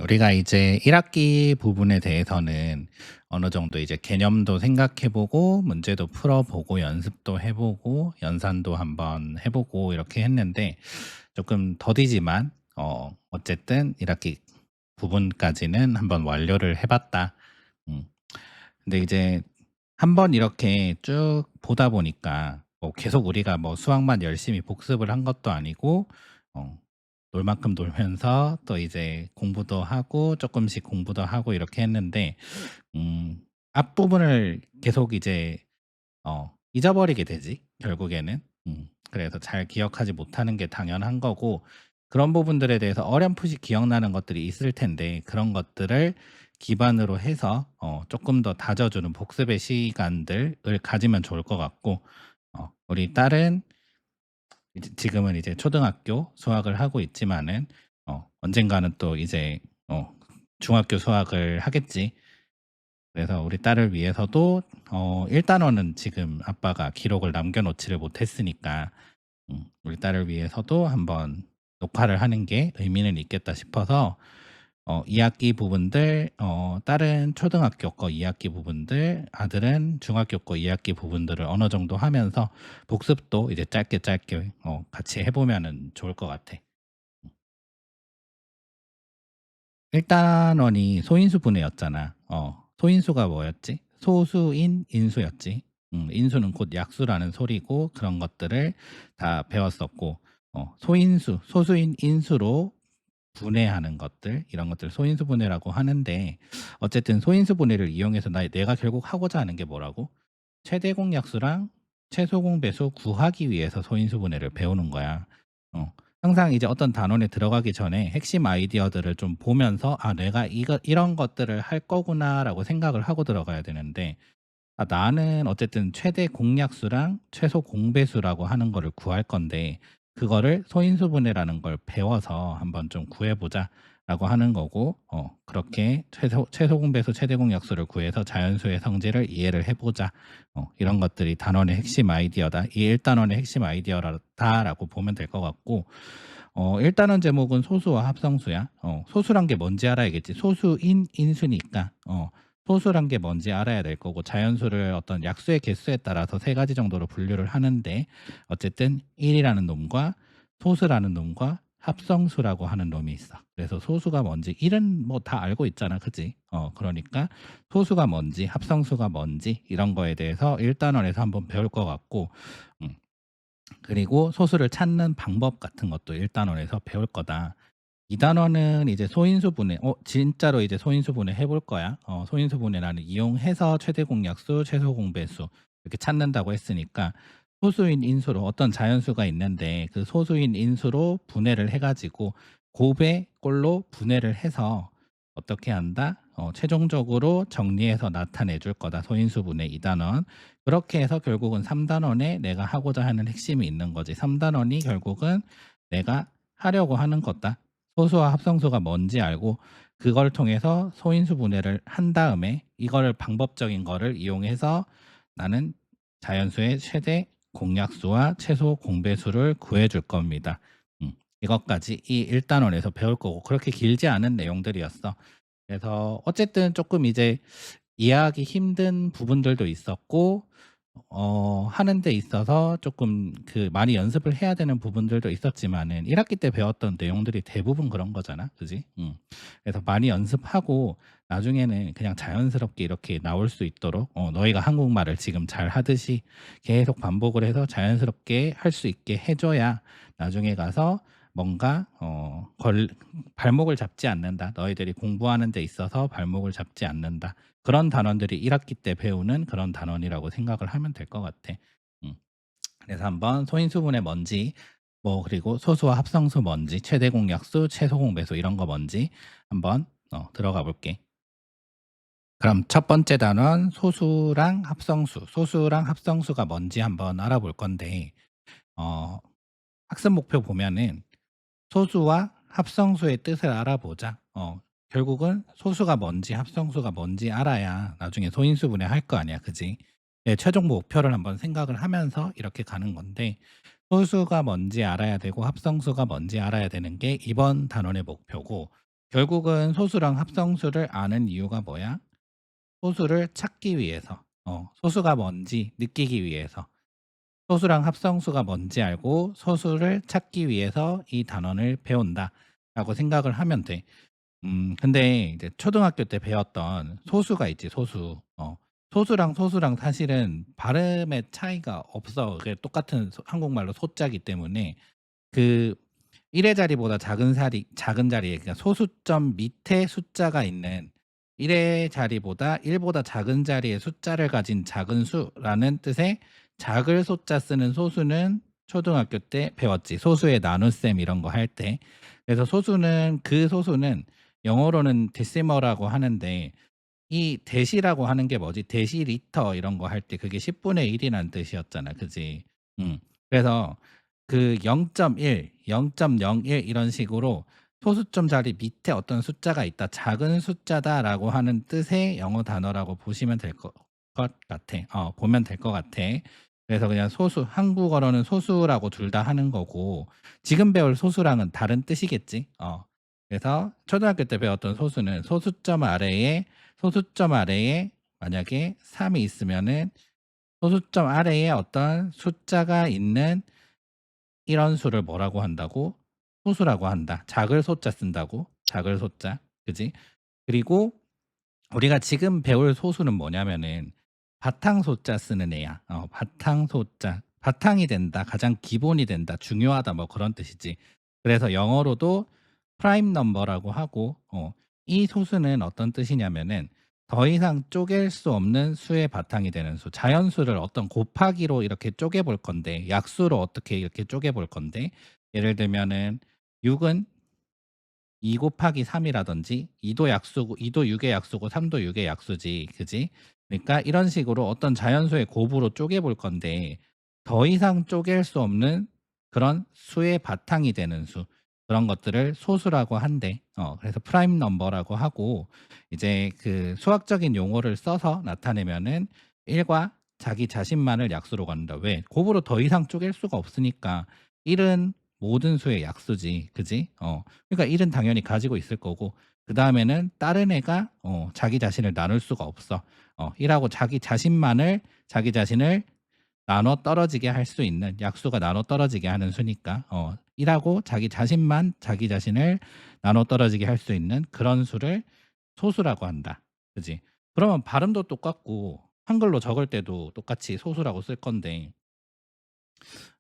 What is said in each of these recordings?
우리가 이제 1 학기 부분에 대해서는 어느 정도 이제 개념도 생각해 보고 문제도 풀어 보고 연습도 해 보고 연산도 한번 해 보고 이렇게 했는데 조금 더디지만 어쨌든 1 학기 부분까지는 한번 완료를 해 봤다. 음. 근데 이제 한번 이렇게 쭉 보다 보니까 뭐 계속 우리가 뭐 수학만 열심히 복습을 한 것도 아니고 어 놀 만큼 놀면서 또 이제 공부도 하고 조금씩 공부도 하고 이렇게 했는데 음 앞부분을 계속 이제 잊어버리게 되지 결국에는. 그래서 잘 기억하지 못하는 게 당연한 거고 그런 부분들에 대해서 어렴풋이 기억나는 것들이 있을 텐데 그런 것들을 기반으로 해서 쪼끔 더 다져 주는 복습의 시간들을 가지면 좋을 것 같고 우리 딸은 이제 지금은 이제 초등학교 수학을 하고 있지만은 언젠가는 또 이제 어 중학교 수학을 하겠지. 그래서 우리 딸을 위해서도 1 단원은 지금 아빠가 기록을 남겨 놓지를 못했으니까 우리 딸을 위해서도 한번 녹화를 하는 게 의미는 있겠다 싶어서 2 학기 부분들 딸은 초등학교 거 2 학기 부분들 아들은 중학교 거 2 학기 부분들을 어느 정도 하면서 복습도 이제 짧게 짧게 같이 해 보면은 좋을 것 같아. 1 단원이 소인수 분해였잖아. 소인수가 뭐였지? 소수인 인수였지. 인수는 곧 약수라는 소리고 그런 것들을 다 배웠었고 소인수, 소수인 인수로 분해하는 것들 이런 것들 소인수 분해라고 하는데 어쨌든 소인수 분해를 이용해서 내가 결국 하고자 하는 게 뭐라고? 최대 공약수랑 최소 공배수 구하기 위해서 소인수 분해를 배우는 거야. 항상 이제 어떤 단원에 들어가기 전에 핵심 아이디어들을 좀 보면서 '아 내가 이거 이런 것들을 할 거구나.'라고 생각을 하고 들어가야 되는데 나는 어쨌든 최대 공약수랑 최소 공배수라고 하는 거를 구할 건데 그거를 소인수분해라는 걸 배워서 한번 좀 구해 보자라고 하는 거고 그렇게 최소 공배수 최대 공약수를 구해서 자연수의 성질을 이해를 해 보자. 이런 것들이 단원의 핵심 아이디어다. 이 1 단원의 핵심 아이디어다라고 보면 될 것 같고 1 단원 제목은 소수와 합성수야. 소수란 게 뭔지 알아야겠지. 소수인 인수니까 소수란 게 뭔지 알아야 될 거고 자연수를 어떤 약수의 개수에 따라서 3 가지 정도로 분류를 하는데 어쨌든 1 이라는 놈과 소수라는 놈과 합성수라고 하는 놈이 있어. 그래서 소수가 뭔지 1은 뭐 다 알고 있잖아. 그지? 그러니까 소수가 뭔지 합성수가 뭔지 이런 거에 대해서 1 단원에서 한번 배울 것 같고 음 그리고 소수를 찾는 방법 같은 것도 1 단원에서 배울 거다. 2 단원은 이제 소인수 분해 진짜로 이제 소인수 분해 해볼 거야. 소인수 분해라는 이용해서 최대 공약수, 최소 공배수 이렇게 찾는다고 했으니까 소수인 인수로 어떤 자연수가 있는데 그 소수인 인수로 분해를 해 가지고 곱의 꼴로 분해를 해서 어떻게 한다? 최종적으로 정리해서 나타내 줄 거다. 소인수 분해 2 단원. 그렇게 해서 결국은 3 단원에 내가 하고자 하는 핵심이 있는 거지. 3 단원이 결국은 내가 하려고 하는 거다. 소수와 합성수가 뭔지 알고 그걸 통해서 소인수 분해를 한 다음에 이거를 방법적인 거를 이용해서 나는 자연수의 최대 공약수와 최소 공배수를 구해 줄 겁니다. 이것까지 이 1 단원에서 배울 거고 그렇게 길지 않은 내용들이었어. 그래서 어쨌든 조금 이제 이해하기 힘든 부분들도 있었고 하는 데 있어서 조금 그 많이 연습을 해야 되는 부분들도 있었지만은 1 학기 때 배웠던 내용들이 대부분 그런 거잖아. 그지? 그래서 많이 연습하고 나중에는 그냥 자연스럽게 이렇게 나올 수 있도록 너희가 한국말을 지금 잘하듯이 계속 반복을 해서 자연스럽게 할 수 있게 해 줘야 나중에 가서 뭔가 걸 발목을 잡지 않는다. 너희들이 공부하는 데 있어서 발목을 잡지 않는다. 그런 단원들이 1 학기 때 배우는 그런 단원이라고 생각을 하면 될 것 같아. 음. 그래서 한번 소인수분해 뭔지 뭐 그리고 소수와 합성수 뭔지 최대 공약수, 최소 공배수 이런 거 뭔지 한번 들어가 볼게. 그럼 첫 번째 단원 소수랑 합성수, 소수랑 합성수가 뭔지 한번 알아볼 건데 어 학습 목표 보면은 소수와 합성수의 뜻을 알아보자. 결국은 소수가 뭔지 합성수가 뭔지 알아야 나중에 소인수분해 할 거 아니야. 그지? 네, 최종 목표를 한번 생각을 하면서 이렇게 가는 건데 소수가 뭔지 알아야 되고 합성수가 뭔지 알아야 되는 게 이번 단원의 목표고 결국은 소수랑 합성수를 아는 이유가 뭐야? 소수를 찾기 위해서. 소수가 뭔지 느끼기 위해서. 소수랑 합성수가 뭔지 알고 소수를 찾기 위해서 이 단원을 배운다라고 생각을 하면 돼. 근데 이제 초등학교 때 배웠던 소수가 있지, 소수. 소수랑 소수랑 사실은 발음의 차이가 없어. 그게 똑같은 한국말로 소자기 때문에 그 1의 자리보다 작은 자리에, 그러니까 소수점 밑에 숫자가 있는 1의 자리보다 1보다 작은 자리에 숫자를 가진 작은 수라는 뜻의 작을 소자 쓰는 소수는 초등학교 때 배웠지. 소수의 나눗셈 이런 거 할 때. 그래서 그 소수는 영어로는 데시머라고 하는데, 이 대시라고 하는 게 뭐지? 데시리터 이런 거 할 때 그게 10분의 1이라는 뜻이었잖아. 그지? 음. 그래서 그 0.1, 0.01 이런 식으로 소수점 자리 밑에 어떤 숫자가 있다. 작은 숫자다라고 하는 뜻의 영어 단어라고 보시면 될 것 같아. 보면 될 것 같아. 그래서 그냥 소수, 한국어로는 소수라고 둘 다 하는 거고, 지금 배울 소수랑은 다른 뜻이겠지. 그래서 초등학교 때 배웠던 소수는 소수점 아래에 만약에 3이 있으면은 소수점 아래에 어떤 숫자가 있는 이런 수를 뭐라고 한다고? 소수라고 한다. 작을 소자 쓴다고. 작을 소자. 그지? 그리고 우리가 지금 배울 소수는 뭐냐면은 바탕 소자 쓰는 애야. 바탕 소자. 바탕이 된다. 가장 기본이 된다. 중요하다. 뭐 그런 뜻이지. 그래서 영어로도 프라임 넘버라고 하고, 이 소수는 어떤 뜻이냐면은 더 이상 쪼갤 수 없는 수의 바탕이 되는 수. 자연수를 어떤 곱하기로 이렇게 쪼개 볼 건데, 약수로 어떻게 이렇게 쪼개 볼 건데, 예를 들면은 6은 2 곱하기 3이라든지, 2도 약수고 2도 6의 약수고 3도 6의 약수지. 그지? 그러니까 이런 식으로 어떤 자연수의 곱으로 쪼개 볼 건데, 더 이상 쪼갤 수 없는 그런 수의 바탕이 되는 수, 그런 것들을 소수라고 한대. 그래서 프라임 넘버라고 하고, 이제 그 수학적인 용어를 써서 나타내면은 1과 자기 자신만을 약수로 갖는다. 왜? 곱으로 더 이상 쪼갤 수가 없으니까. 1은 모든 수의 약수지. 그지? 그러니까 1은 당연히 가지고 있을 거고, 그다음에는 다른 애가 자기 자신을 나눌 수가 없어. 1하고 자기 자신을 나눠 떨어지게 할 수 있는, 약수가 나눠 떨어지게 하는 수니까 1하고 자기 자신을 나눠 떨어지게 할 수 있는 그런 수를 소수라고 한다. 그지? 그러면 발음도 똑같고 한글로 적을 때도 똑같이 소수라고 쓸 건데,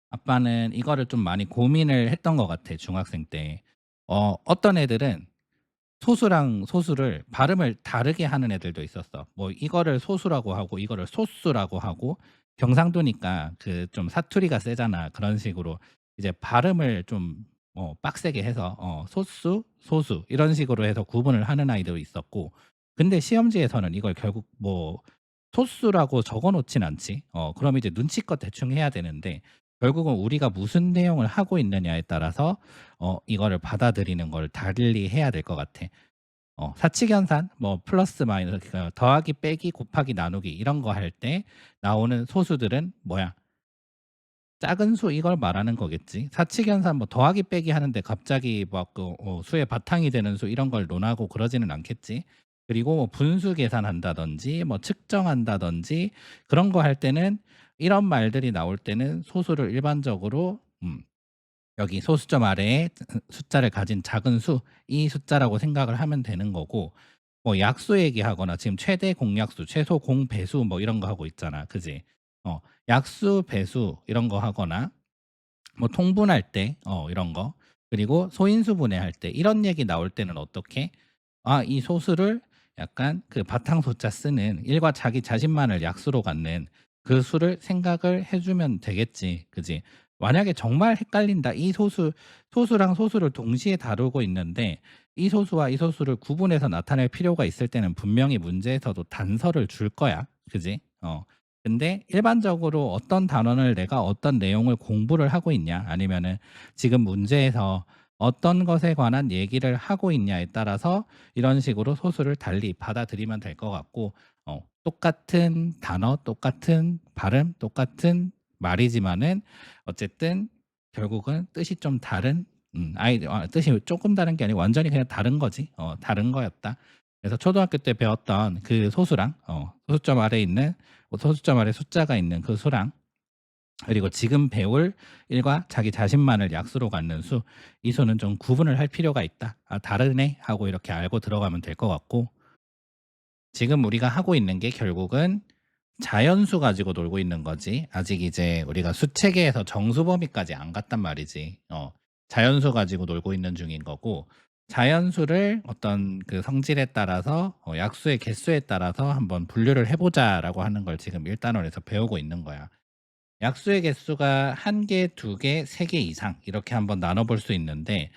아빠는 이거를 좀 많이 고민을 했던 것 같아, 중학생 때. 어떤 애들은 소수랑 소수를 발음을 다르게 하는 애들도 있었어. 뭐 이거를 소수라고 하고 이거를 소수라고 하고, 경상도니까 그 좀 사투리가 세잖아. 그런 식으로 이제 발음을 좀 빡세게 해서 소수, 소수 이런 식으로 해서 구분을 하는 아이도 있었고, 근데 시험지에서는 이걸 결국 뭐 소수라고 적어 놓진 않지. 그럼 이제 눈치껏 대충 해야 되는데, 결국은 우리가 무슨 내용을 하고 있느냐에 따라서 이거를 받아들이는 걸 달리 해야 될 것 같아. 사칙연산 뭐 플러스 마이너스, 그러니까 더하기 빼기 곱하기 나누기 이런 거 할 때 나오는 소수들은 뭐야? 작은 수 이걸 말하는 거겠지. 사칙연산 뭐 더하기 빼기 하는데 갑자기 막 수의 바탕이 되는 수 이런 걸 논하고 그러지는 않겠지. 그리고 뭐 분수 계산한다든지 뭐 측정한다든지 그런 거 할 때는, 이런 말들이 나올 때는 소수를 일반적으로 여기 소수점 아래에 숫자를 가진 작은 수, 이 숫자라고 생각을 하면 되는 거고, 뭐 약수 얘기하거나 지금 최대 공약수, 최소 공배수 뭐 이런 거 하고 있잖아. 그지? 약수, 배수 이런 거 하거나 뭐 통분할 때 이런 거, 그리고 소인수 분해할 때 이런 얘기 나올 때는 어떻게? 이 소수를 약간 그 바탕소자 쓰는 1과 자기 자신만을 약수로 갖는 그 수를 생각을 해 주면 되겠지. 그지? 만약에 정말 헷갈린다. 이 소수랑 소수를 동시에 다루고 있는데 이 소수와 이 소수를 구분해서 나타낼 필요가 있을 때는 분명히 문제에서도 단서를 줄 거야. 그지? 근데 일반적으로 어떤 단원을 내가 어떤 내용을 공부를 하고 있냐, 아니면은 지금 문제에서 어떤 것에 관한 얘기를 하고 있냐에 따라서 이런 식으로 소수를 달리 받아들이면 될 것 같고, 똑같은 단어, 똑같은 발음, 똑같은 말이지만은 어쨌든 결국은 뜻이 좀 다른 뜻이 조금 다른 게 아니고 완전히 그냥 다른 거지. 다른 거였다. 그래서 초등학교 때 배웠던 그 소수랑 소수점 아래에 있는 소수점 아래 숫자가 있는 그 수랑 그리고 지금 배울 일과 자기 자신만을 약수로 갖는 수, 이 수는 좀 구분을 할 필요가 있다. '아 다르네.' 하고 이렇게 알고 들어가면 될 것 같고, 지금 우리가 하고 있는 게 결국은 자연수 가지고 놀고 있는 거지. 아직 이제 우리가 수체계에서 정수 범위까지 안 갔단 말이지. 자연수 가지고 놀고 있는 중인 거고, 자연수를 어떤 그 성질에 따라서 약수의 개수에 따라서 한번 분류를 해 보자라고 하는 걸 지금 1 단원에서 배우고 있는 거야. 약수의 개수가 1 개, 2 개, 3개 이상 이렇게 한번 나눠 볼 수 있는데,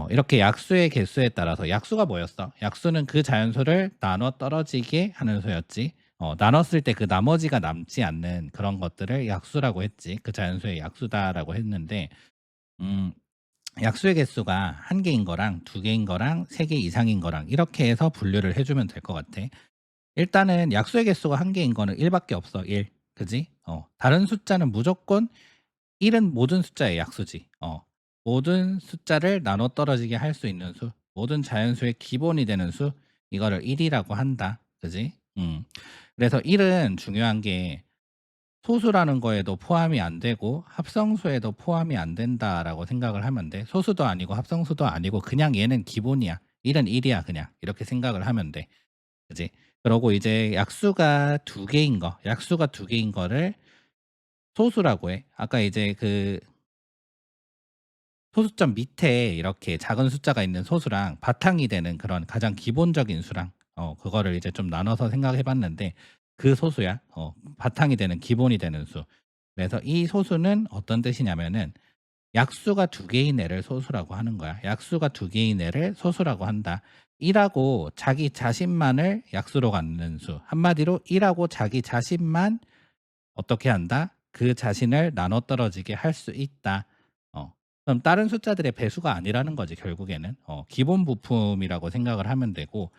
이렇게 약수의 개수에 따라서 약수가 뭐였어? 약수는 그 자연수를 나눠 떨어지게 하는 수였지. 나눴을 때 그 나머지가 남지 않는 그런 것들을 약수라고 했지. 그 자연수의 약수다라고 했는데, 음 약수의 개수가 1 개인 거랑 2 개인 거랑 3개 이상인 거랑 이렇게 해서 분류를 해 주면 될 것 같아. 일단은 약수의 개수가 1 개인 거는 1 밖에 없어. 1. 그지? 다른 숫자는 무조건 1은 모든 숫자의 약수지. 모든 숫자를 나눠 떨어지게 할 수 있는 수, 모든 자연수의 기본이 되는 수, 이거를 1 이라고 한다. 그지? 그래서 1은 중요한 게 소수라는 거에도 포함이 안 되고 합성수에도 포함이 안 된다라고 생각을 하면 돼. 소수도 아니고 합성수도 아니고 그냥 얘는 기본이야. 1은 1 이야 그냥. 이렇게 생각을 하면 돼. 그지? 그러고 이제 약수가 두 개인 거를 소수라고 해. 아까 이제 그 소수점 밑에 이렇게 작은 숫자가 있는 소수랑 바탕이 되는 그런 가장 기본적인 수랑 그거를 이제 좀 나눠서 생각해 봤는데, 그 소수야. 바탕이 되는 기본이 되는 수. 그래서 이 소수는 어떤 뜻이냐면은 약수가 두 개인 애를 소수라고 하는 거야. 약수가 두 개인 애를 소수라고 한다. 1 하고 자기 자신만을 약수로 갖는 수. 한마디로 1 하고 자기 자신만 어떻게 한다? 그 자신을 나눠 떨어지게 할 수 있다. 그럼 다른 숫자들의 배수가 아니라는 거지 결국에는. 기본 부품이라고 생각을 하면 되고,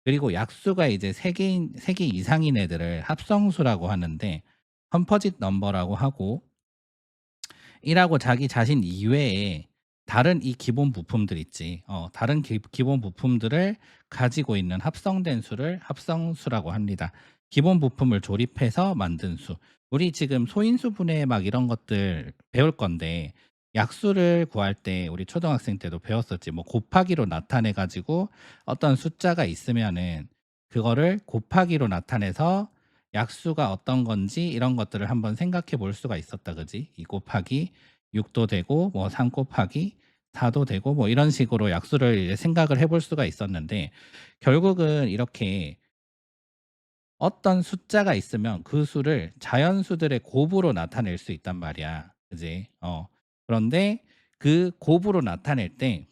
그리고 약수가 이제 3 개 이상인 애들을 합성수라고 하는데, 컴포짓 넘버라고 하고, 1 하고 자기 자신 이외에 다른 이 기본 부품들 있지. 다른 기본 부품들을 가지고 있는 합성된 수를 합성수라고 합니다. 기본 부품을 조립해서 만든 수. 우리 지금 소인수 분해 막 이런 것들 배울 건데, 약수를 구할 때 우리 초등학생 때도 배웠었지. 뭐 곱하기로 나타내 가지고 어떤 숫자가 있으면은 그거를 곱하기로 나타내서 약수가 어떤 건지 이런 것들을 한번 생각해 볼 수가 있었다. 그지? 2 곱하기 6도 되고 뭐 3 곱하기 4도 되고 뭐 이런 식으로 약수를 이제 생각을 해볼 수가 있었는데, 결국은 이렇게 어떤 숫자가 있으면 그 수를 자연수들의 곱으로 나타낼 수 있단 말이야. 그지? 그런데 그 곱으로 나타낼 때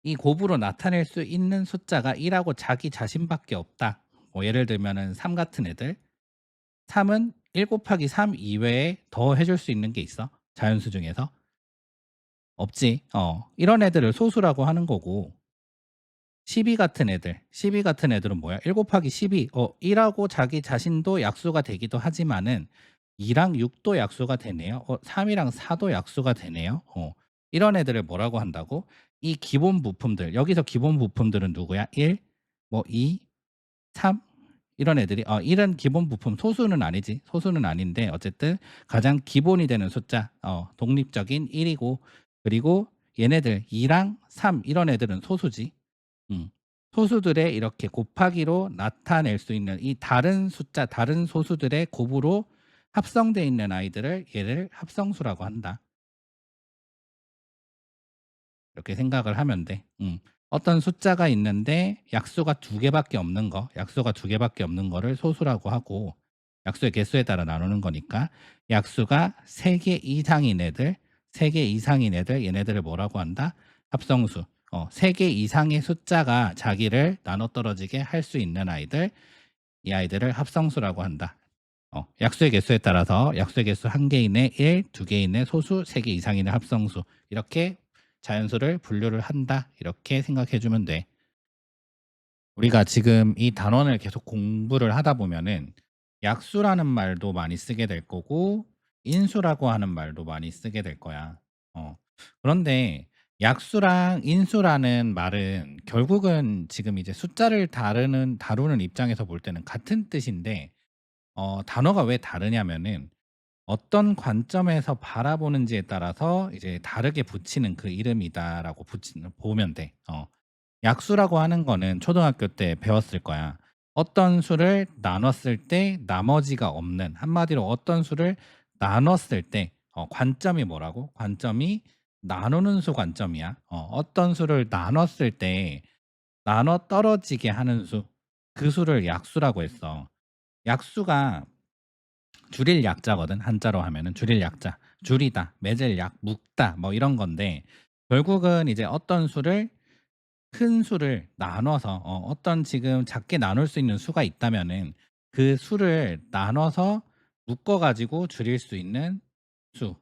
이 곱으로 나타낼 수 있는 숫자가 1 하고 자기 자신밖에 없다. 뭐 예를 들면은 3 같은 애들. 3은 1 곱하기 3 이외에 더 해줄 수 있는 게 있어? 자연수 중에서? 없지. 이런 애들을 소수라고 하는 거고, 12 같은 애들은 뭐야? 1 곱하기 12. 1 하고 자기 자신도 약수가 되기도 하지만은 2랑 6도 약수가 되네요. 3 이랑 4도 약수가 되네요. 이런 애들을 뭐라고 한다고? 이 기본 부품들. 여기서 기본 부품들은 누구야? 1, 뭐 2, 3 이런 애들이 1은 기본 부품, 소수는 아니지. 소수는 아닌데 어쨌든 가장 기본이 되는 숫자, 독립적인 1 이고, 그리고 얘네들 2랑 3 이런 애들은 소수지. 음. 소수들의 이렇게 곱하기로 나타낼 수 있는 이 다른 숫자, 다른 소수들의 곱으로 합성되어 있는 아이들을 얘를 합성수라고 한다. 이렇게 생각을 하면 돼. 어떤 숫자가 있는데 약수가 2 개밖에 없는 거, 약수가 2 개밖에 없는 거를 소수라고 하고, 약수의 개수에 따라 나누는 거니까 약수가 3개 이상인 애들, 3개 이상인 애들, 얘네들을 뭐라고 한다? 합성수. 3개 이상의 숫자가 자기를 나눠 떨어지게 할 수 있는 아이들, 이 아이들을 합성수라고 한다. 약수의 개수에 따라서 약수의 개수 1 개인의 1, 2 개인의 소수, 3개 이상인의 합성수, 이렇게 자연수를 분류를 한다. 이렇게 생각해 주면 돼. 우리가 지금 이 단원을 계속 공부를 하다 보면은 약수라는 말도 많이 쓰게 될 거고 인수라고 하는 말도 많이 쓰게 될 거야. 그런데 약수랑 인수라는 말은 결국은 지금 이제 숫자를 다루는 입장에서 볼 때는 같은 뜻인데 단어가 왜 다르냐면은 어떤 관점에서 바라보는지에 따라서 이제 다르게 붙이는 그 이름이다라고 붙이는 보면 돼. 약수라고 하는 거는 초등학교 때 배웠을 거야. 어떤 수를 나눴을 때 나머지가 없는, 한마디로 어떤 수를 나눴을 때 관점이 뭐라고? 관점이 나누는 수 관점이야. 어떤 수를 나눴을 때 나눠 떨어지게 하는 수, 그 수를 약수라고 했어. 약수가 줄일 약자거든. 한자로 하면은 줄일 약자. 줄이다, 맺을 약, 묶다 뭐 이런 건데 결국은 이제 어떤 수를 큰 수를 나눠서 어떤 지금 작게 나눌 수 있는 수가 있다면은 그 수를 나눠서 묶어 가지고 줄일 수 있는 수.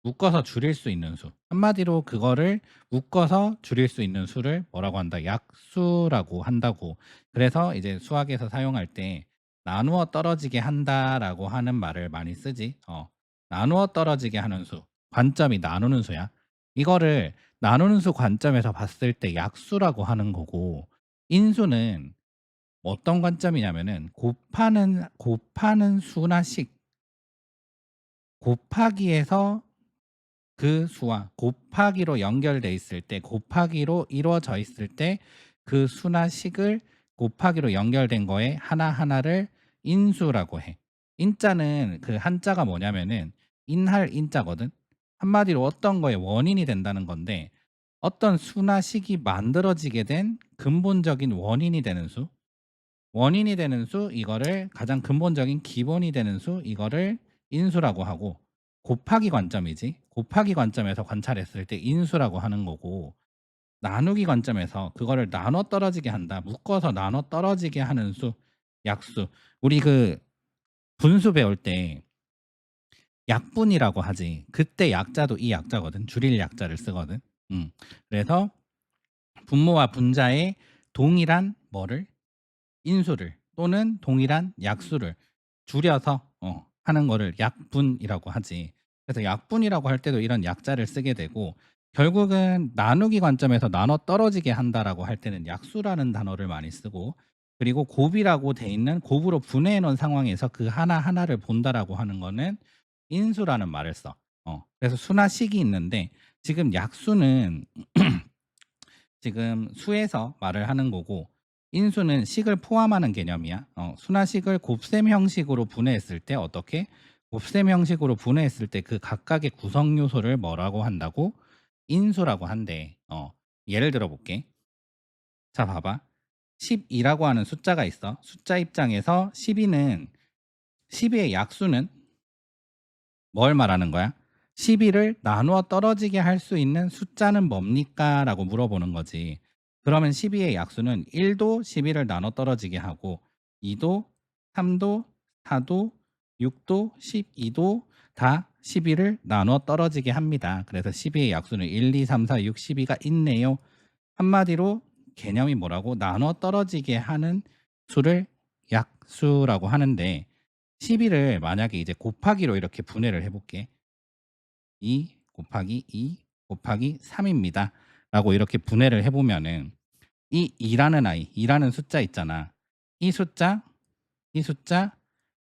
묶어서 줄일 수 있는 수. 한마디로 그거를 묶어서 줄일 수 있는 수를 뭐라고 한다? 약수라고 한다고. 그래서 이제 수학에서 사용할 때 나누어 떨어지게 한다라고 하는 말을 많이 쓰지. 나누어 떨어지게 하는 수. 관점이 나누는 수야. 이거를 나누는 수 관점에서 봤을 때 약수라고 하는 거고 인수는 어떤 관점이냐면은 곱하는 수나 식 곱하기에서 그 수와 곱하기로 연결돼 있을 때 곱하기로 이루어져 있을 때 그 수나 식을 곱하기로 연결된 거에 하나하나를 인수라고 해. 인자는 그 한자가 뭐냐면은 인할 인자거든. 한마디로 어떤 거의 원인이 된다는 건데 어떤 수나 식이 만들어지게 된 근본적인 원인이 되는 수, 원인이 되는 수 이거를 가장 근본적인 기본이 되는 수 이거를 인수라고 하고 곱하기 관점이지. 곱하기 관점에서 관찰했을 때 인수라고 하는 거고 나누기 관점에서 그거를 나눠 떨어지게 한다. 묶어서 나눠 떨어지게 하는 수 약수. 우리 그 분수 배울 때 약분이라고 하지. 그때 약자도 이 약자거든. 줄일 약자를 쓰거든. 그래서 분모와 분자의 동일한 뭐를 인수를 또는 동일한 약수를 줄여서 하는 거를 약분이라고 하지. 그래서 약분이라고 할 때도 이런 약자를 쓰게 되고 결국은 나누기 관점에서 나눠 떨어지게 한다라고 할 때는 약수라는 단어를 많이 쓰고 그리고 곱이라고 돼 있는 곱으로 분해해 놓은 상황에서 그 하나하나를 본다라고 하는 거는 인수라는 말을 써. 그래서 수나 식이 있는데 지금 약수는 지금 수에서 말을 하는 거고 인수는 식을 포함하는 개념이야. 수나식을 곱셈 형식으로 분해했을 때 어떻게? 곱셈 형식으로 분해했을 때 그 각각의 구성 요소를 뭐라고 한다고? 인수라고 한대. 예를 들어 볼게. 자, 봐봐. 12라고 하는 숫자가 있어. 숫자 입장에서 12의 약수는 뭘 말하는 거야? 12를 나누어 떨어지게 할 수 있는 숫자는 뭡니까? 라고 물어보는 거지. 그러면 12의 약수는 1도 12를 나눠 떨어지게 하고 2도, 3도, 4도, 6도, 12도 다 12를 나눠 떨어지게 합니다. 그래서 12의 약수는 1, 2, 3, 4, 6, 12가 있네요. 한마디로 개념이 뭐라고? 나눠 떨어지게 하는 수를 약수라고 하는데 12를 만약에 이제 곱하기로 이렇게 분해를 해볼게. 2 곱하기 2 곱하기 3입니다. 라고 이렇게 분해를 해보면은 이 2라는 아이, 2라는 숫자 있잖아. 이 숫자, 이 숫자,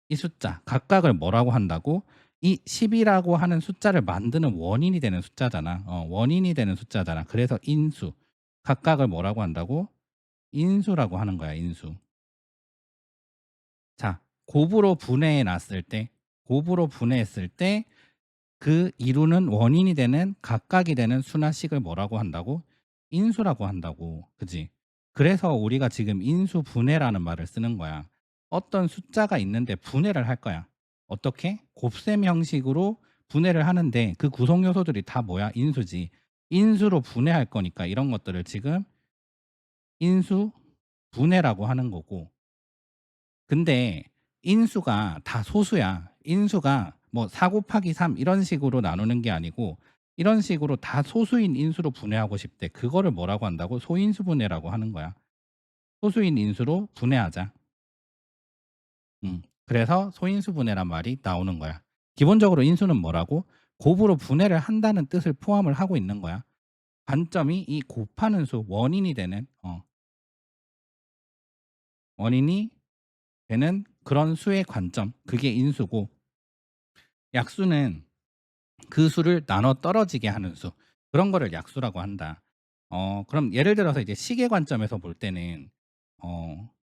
이 숫자 각각을 뭐라고 한다고? 이 10이라고 하는 숫자를 만드는 원인이 되는 숫자잖아. 원인이 되는 숫자잖아. 그래서 인수. 각각을 뭐라고 한다고? 인수라고 하는 거야, 인수. 자, 곱으로 분해해 놨을 때, 곱으로 분해했을 때 그 이루는 원인이 되는 각각이 되는 수나 식을 뭐라고 한다고? 인수라고 한다고. 그지? 그래서 우리가 지금 인수분해라는 말을 쓰는 거야. 어떤 숫자가 있는데 분해를 할 거야. 어떻게? 곱셈 형식으로 분해를 하는데 그 구성 요소들이 다 뭐야? 인수지. 인수로 분해할 거니까 이런 것들을 지금 인수분해라고 하는 거고 근데 인수가 다 소수야. 인수가 뭐 4 곱하기 3 이런 식으로 나누는 게 아니고 이런 식으로 다 소수인 인수로 분해하고 싶대. 그거를 뭐라고 한다고? 소인수 분해라고 하는 거야. 소수인 인수로 분해하자. 그래서 소인수 분해란 말이 나오는 거야. 기본적으로 인수는 뭐라고? 곱으로 분해를 한다는 뜻을 포함을 하고 있는 거야. 관점이 이 곱하는 수 원인이 되는 원인이 되는 그런 수의 관점 그게 인수고 약수는 그 수를 나눠 떨어지게 하는 수 그런 거를 약수라고 한다. 그럼 예를 들어서 이제 시계 관점에서 볼 때는 어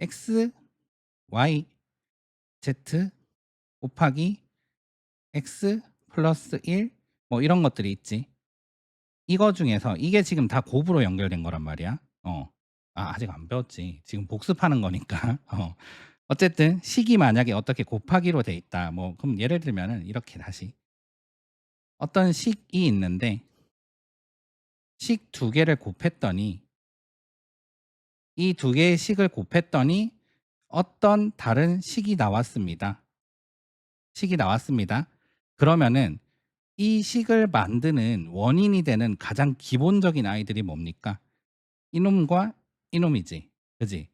x, y, z 곱하기 x 플러스 1 뭐 이런 것들이 있지. 이거 중에서 이게 지금 다 곱으로 연결된 거란 말이야. 아직 안 배웠지. 지금 복습하는 거니까. 어쨌든 식이 만약에 어떻게 곱하기로 돼 있다. 뭐 그럼 예를 들면은 이렇게 다시 어떤 식이 있는데 식 두 개를 곱했더니 이 두 개의 식을 곱했더니 어떤 다른 식이 나왔습니다. 식이 나왔습니다. 그러면은 이 식을 만드는 원인이 되는 가장 기본적인 아이들이 뭡니까? 이놈과 이놈이지. 그지?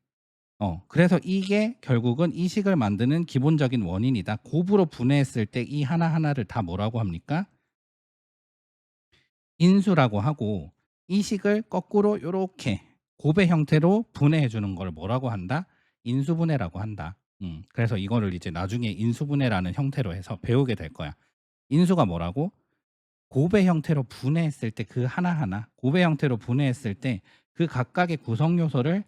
그래서 이게 결국은 이 식을 만드는 기본적인 원인이다. 곱으로 분해했을 때 이 하나하나를 다 뭐라고 합니까? 인수라고 하고 이 식을 거꾸로 요렇게 곱의 형태로 분해해 주는 걸 뭐라고 한다? 인수분해라고 한다. 그래서 이거를 이제 나중에 인수분해라는 형태로 해서 배우게 될 거야. 인수가 뭐라고? 곱의 형태로 분해했을 때 그 하나하나 곱의 형태로 분해했을 때 그 각각의 구성 요소를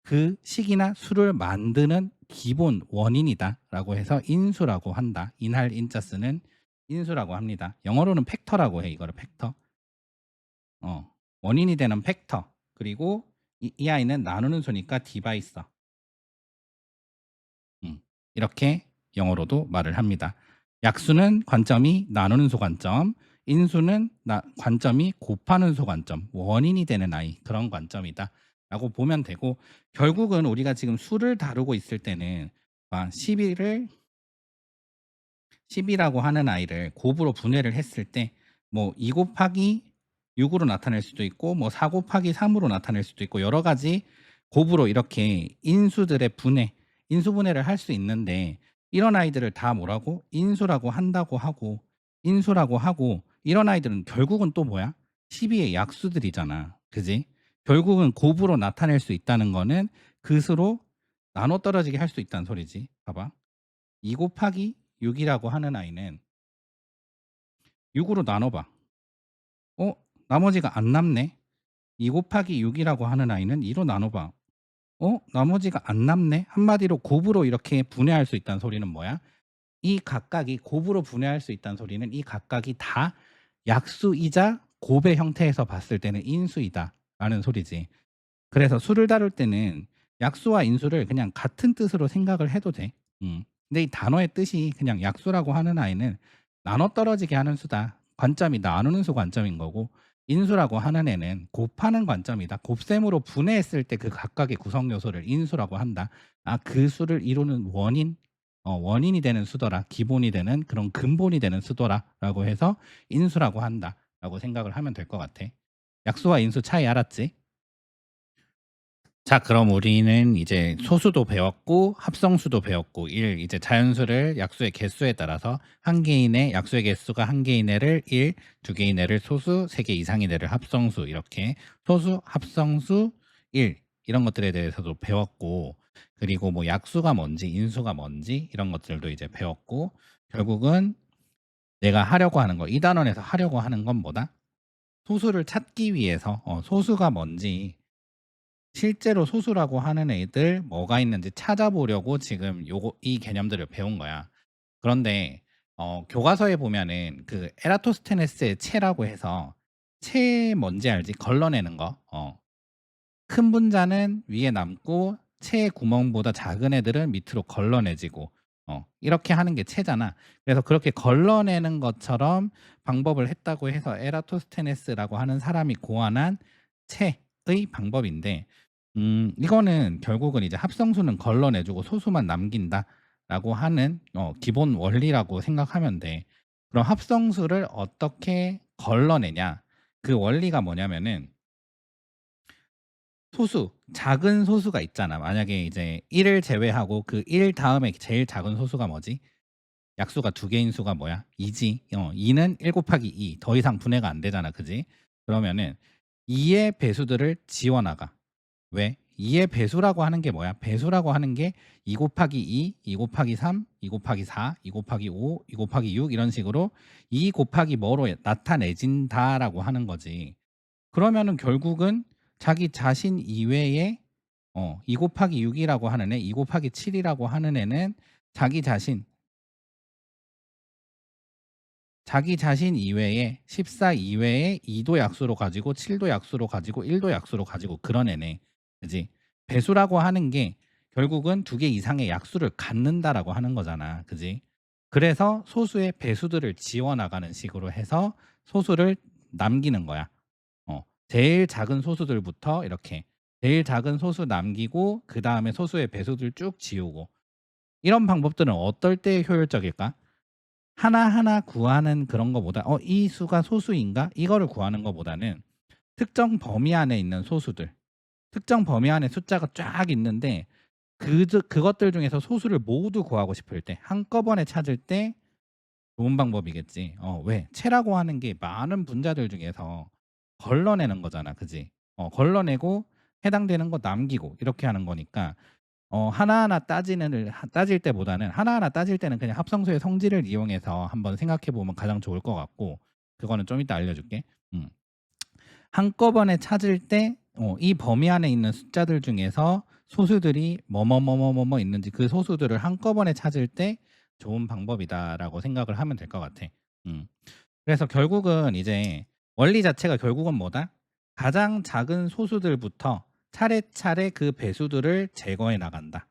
그 식이나 수를 만드는 기본 원인이다라고 해서 인수라고 한다. 인할 인자 쓰는 인수라고 합니다. 영어로는 팩터라고 해. 이거를 팩터. 원인이 되는 팩터. 그리고 이 아이는 나누는 수니까 디바이서. 이렇게 영어로도 말을 합니다. 약수는 관점이 나누는 수 관점, 인수는 관점이 곱하는 수 관점, 원인이 되는 아이 그런 관점이다. 라고 보면 되고 결국은 우리가 지금 수를 다루고 있을 때는 10이라고 하는 아이를 곱으로 분해를 했을 때 뭐 2 곱하기 6으로 나타낼 수도 있고 뭐 4 곱하기 3으로 나타낼 수도 있고 여러 가지 곱으로 이렇게 인수들의 분해, 인수분해를 할 수 있는데 이런 아이들을 다 뭐라고? 인수라고 한다고 하고 인수라고 하고 이런 아이들은 결국은 또 뭐야? 12의 약수들이잖아. 그지? 결국은 곱으로 나타낼 수 있다는 거는 그 수로 나눠 떨어지게 할 수 있다는 소리지. 봐봐. 2 곱하기 6이라고 하는 아이는 6으로 나눠봐. 나머지가 안 남네. 2 곱하기 6이라고 하는 아이는 2로 나눠봐. 나머지가 안 남네. 한마디로 곱으로 이렇게 분해할 수 있다는 소리는 뭐야? 이 각각이 곱으로 분해할 수 있다는 소리는 이 각각이 다 약수이자 곱의 형태에서 봤을 때는 인수이다라는 소리지. 그래서 수를 다룰 때는 약수와 인수를 그냥 같은 뜻으로 생각을 해도 돼. 근데 이 단어의 뜻이 그냥 약수라고 하는 아이는 나눠 떨어지게 하는 수다. 관점이 나누는 수 관점인 거고 인수라고 하는 애는 곱하는 관점이다. 곱셈으로 분해했을 때 그 각각의 구성 요소를 인수라고 한다. 그 수를 이루는 원인, 원인이 되는 수더라. 기본이 되는 그런 근본이 되는 수더라라고 해서 인수라고 한다라고 생각을 하면 될 것 같아. 약수와 인수 차이 알았지? 자, 그럼 우리는 이제 소수도 배웠고 합성수도 배웠고 이제 자연수를 약수의 개수에 따라서 한 개인의 약수의 개수가 한 개인 애를 1, 두 개인 애를 소수, 세 개 이상인 애를 합성수 이렇게 소수, 합성수, 1 이런 것들에 대해서도 배웠고 그리고 뭐 약수가 뭔지 인수가 뭔지 이런 것들도 이제 배웠고 결국은 내가 하려고 하는 거 이 단원에서 하려고 하는 건 뭐다? 소수를 찾기 위해서 소수가 뭔지 실제로 소수라고 하는 애들 뭐가 있는지 찾아보려고 지금 이 개념들을 배운 거야. 그런데 교과서에 보면은 그 에라토스테네스의 체라고 해서 체 뭔지 알지? 걸러내는 거. 큰 분자는 위에 남고 체의 구멍보다 작은 애들은 밑으로 걸러내지고 이렇게 하는 게 체잖아. 그래서 그렇게 걸러내는 것처럼 방법을 했다고 해서 에라토스테네스라고 하는 사람이 고안한 체의 방법인데 이거는 결국은 이제 합성수는 걸러내주고 소수만 남긴다라고 하는 기본 원리라고 생각하면 돼. 그럼 합성수를 어떻게 걸러내냐? 그 원리가 뭐냐면은 소수, 작은 소수가 있잖아. 만약에 이제 1을 제외하고 그 1 다음에 제일 작은 소수가 뭐지? 약수가 두 개인 수가 뭐야? 2지. 2는 1 곱하기 2. 더 이상 분해가 안 되잖아. 그지? 그러면은 2의 배수들을 지워 나가. 왜? 2의 배수라고 하는 게 뭐야? 배수라고 하는 게 2 곱하기 2, 2 곱하기 3, 2 곱하기 4, 2 곱하기 5, 2 곱하기 6 이런 식으로 2 곱하기 뭐로 나타내진다라고 하는 거지. 그러면은 결국은 자기 자신 이외에 2 곱하기 6이라고 하는 애, 2 곱하기 7이라고 하는 애는 자기 자신 이외에 14 이외에 2도 약수로 가지고 7도 약수로 가지고 1도 약수로 가지고 그런 애네. 그지? 배수라고 하는 게 결국은 두 개 이상의 약수를 갖는다라고 하는 거잖아. 그지? 그래서 소수의 배수들을 지워 나가는 식으로 해서 소수를 남기는 거야. 제일 작은 소수들부터 이렇게 제일 작은 소수 남기고 그다음에 소수의 배수들 쭉 지우고 이런 방법들은 어떨 때 효율적일까? 하나하나 구하는 그런 거보다 이 수가 소수인가? 이거를 구하는 거보다는 특정 범위 안에 있는 소수들, 특정 범위 안에 숫자가 쫙 있는데 그것들 중에서 소수를 모두 구하고 싶을 때 한꺼번에 찾을 때 좋은 방법이겠지. 왜? 채라고 하는 게 많은 분자들 중에서 걸러내는 거잖아. 그지? 걸러내고 해당되는 거 남기고 이렇게 하는 거니까 하나하나 따질 때보다는 하나하나 따질 때는 그냥 합성수의 성질을 이용해서 한번 생각해 보면 가장 좋을 것 같고 그거는 좀 이따 알려줄게. 음. 한꺼번에 찾을 때 이 범위 안에 있는 숫자들 중에서 소수들이 뭐뭐뭐뭐뭐 있는지 그 소수들을 한꺼번에 찾을 때 좋은 방법이다라고 생각을 하면 될 것 같아. 음. 그래서 결국은 이제 원리 자체가 결국은 뭐다? 가장 작은 소수들부터 차례차례 그 배수들을 제거해 나간다.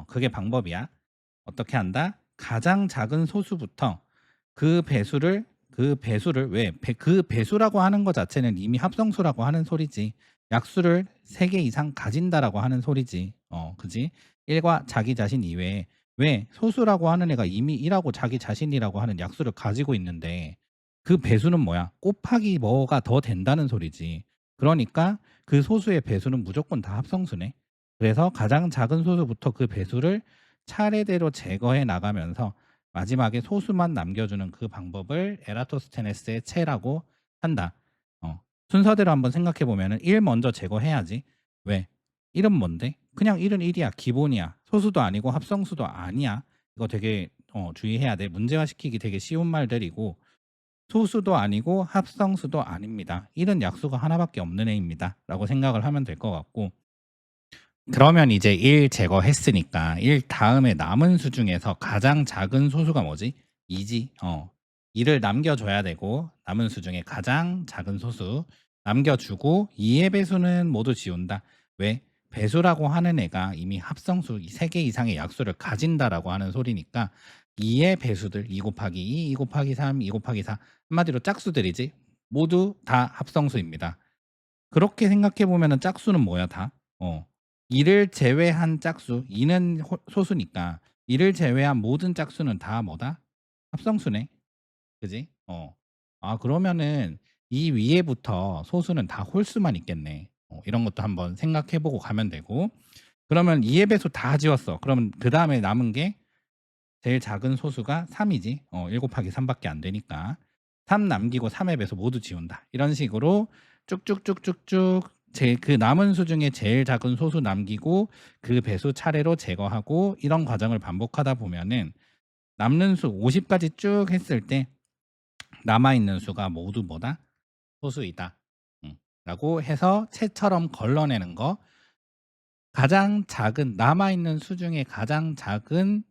그게 방법이야. 어떻게 한다? 가장 작은 소수부터 그 배수를 왜? 그 배수라고 하는 것 자체는 이미 합성수라고 하는 소리지. 약수를 3개 이상 가진다라고 하는 소리지. 그지? 1과 자기 자신 이외에 왜? 소수라고 하는 애가 이미 1하고 자기 자신이라고 하는 약수를 가지고 있는데 그 배수는 뭐야? 곱하기 뭐가 더 된다는 소리지. 그러니까 그 소수의 배수는 무조건 다 합성수네. 그래서 가장 작은 소수부터 그 배수를 차례대로 제거해 나가면서 마지막에 소수만 남겨주는 그 방법을 에라토스테네스의 채라고 한다. 순서대로 한번 생각해 보면은 1 먼저 제거해야지. 왜? 1은 뭔데? 그냥 1은 1이야. 기본이야. 소수도 아니고 합성수도 아니야. 이거 되게 주의해야 돼. 문제화시키기 되게 쉬운 말들이고 소수도 아니고 합성수도 아닙니다. 1은 약수가 하나밖에 없는 애입니다. 라고 생각을 하면 될 것 같고 그러면 이제 1 제거했으니까 1 다음에 남은 수 중에서 가장 작은 소수가 뭐지? 2지. 2를 남겨줘야 되고 남은 수 중에 가장 작은 소수 남겨주고 2의 배수는 모두 지운다. 왜? 배수라고 하는 애가 이미 합성수 3개 이상의 약수를 가진다라고 하는 소리니까 2의 배수들 2 곱하기 2, 2 곱하기 3, 2 곱하기 4 한마디로 짝수들이지. 모두 다 합성수입니다. 그렇게 생각해 보면은 짝수는 뭐야 다? 2를 제외한 짝수, 2는 소수니까 2를 제외한 모든 짝수는 다 뭐다? 합성수네. 그지? 그러면은 이 위에부터 소수는 다 홀수만 있겠네. 이런 것도 한번 생각해 보고 가면 되고. 그러면 2의 배수 다 지웠어. 그러면 그다음에 남은 게 제일 작은 소수가 3이지. 1 곱하기 3밖에 안 되니까. 3 남기고 3의 배수 모두 지운다. 이런 식으로 쭉쭉쭉쭉쭉 그 남은 수 중에 제일 작은 소수 남기고 그 배수 차례로 제거하고 이런 과정을 반복하다 보면은 남는 수 50까지 쭉 했을 때 남아 있는 수가 모두 뭐다? 소수이다. 라고 해서 채처럼 걸러내는 거. 가장 작은 남아 있는 수 중에 가장 작은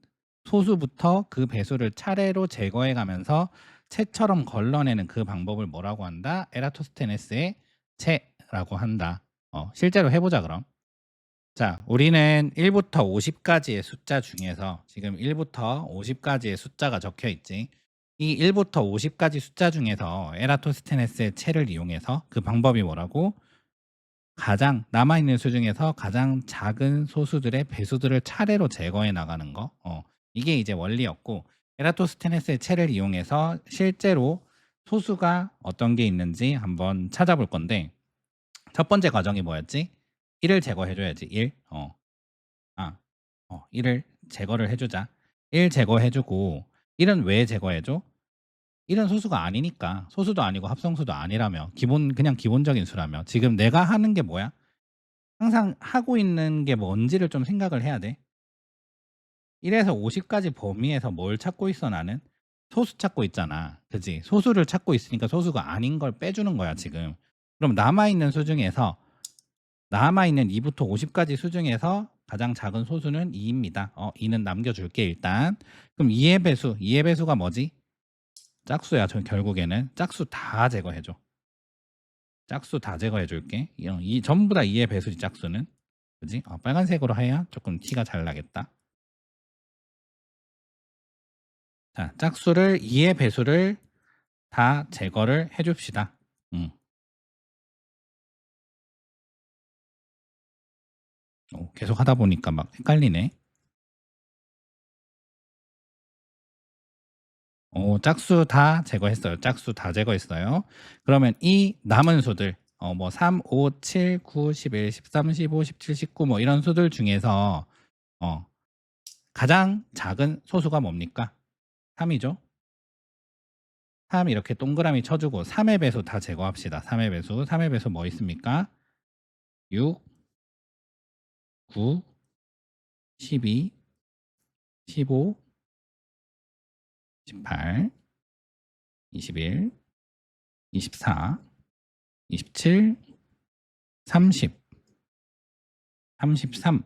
소수부터 그 배수를 차례로 제거해 가면서 채처럼 걸러내는 그 방법을 뭐라고 한다? 에라토스테네스의 채라고 한다. 실제로 해보자 그럼. 자, 우리는 1부터 50까지의 숫자 중에서 지금 1부터 50까지의 숫자가 적혀 있지. 이 1부터 50까지 숫자 중에서 에라토스테네스의 채를 이용해서 그 방법이 뭐라고? 가장 남아있는 수 중에서 가장 작은 소수들의 배수들을 차례로 제거해 나가는 거. 이게 이제 원리였고 에라토스테네스의 채를 이용해서 실제로 소수가 어떤 게 있는지 한번 찾아볼 건데 첫 번째 과정이 뭐였지? 1을 제거해 줘야지. 1. 1을 제거를 해 주자. 1 제거해 주고 1은 왜 제거해 줘? 1은 소수가 아니니까. 소수도 아니고 합성수도 아니라며. 그냥 기본적인 수라며. 지금 내가 하는 게 뭐야? 항상 하고 있는 게 뭔지를 좀 생각을 해야 돼. 1에서 50 까지 범위에서 뭘 찾고 있어 나는? 소수 찾고 있잖아. 그지? 소수를 찾고 있으니까 소수가 아닌 걸 빼주는 거야 지금. 그럼 남아있는 수 중에서 남아있는 2부터 50까지 수 중에서 가장 작은 소수는 2입니다. 2는 남겨줄게 일단. 그럼 2의 배수가 뭐지? 짝수야. 결국에는 짝수 다 제거해줘. 짝수 다 제거해줄게. 전부 다 2의 배수지 짝수는. 그지? 빨간색으로 해야 조금 티가 잘 나겠다. 자, 짝수를 2의 배수를 다 제거를 해줍시다. 계속 하다 보니까 막 헷갈리네. 짝수 다 제거했어요. 짝수 다 제거했어요. 그러면 이 남은 수들, 3, 5, 7, 9, 11, 13, 15, 17, 19 뭐 이런 수들 중에서 가장 작은 소수가 뭡니까? 3이죠. 3 이렇게 동그라미 쳐주고 3의 배수 다 제거합시다. 3의 배수. 3의 배수 뭐 있습니까? 6, 9, 12, 15, 18, 21, 24, 27, 30, 33,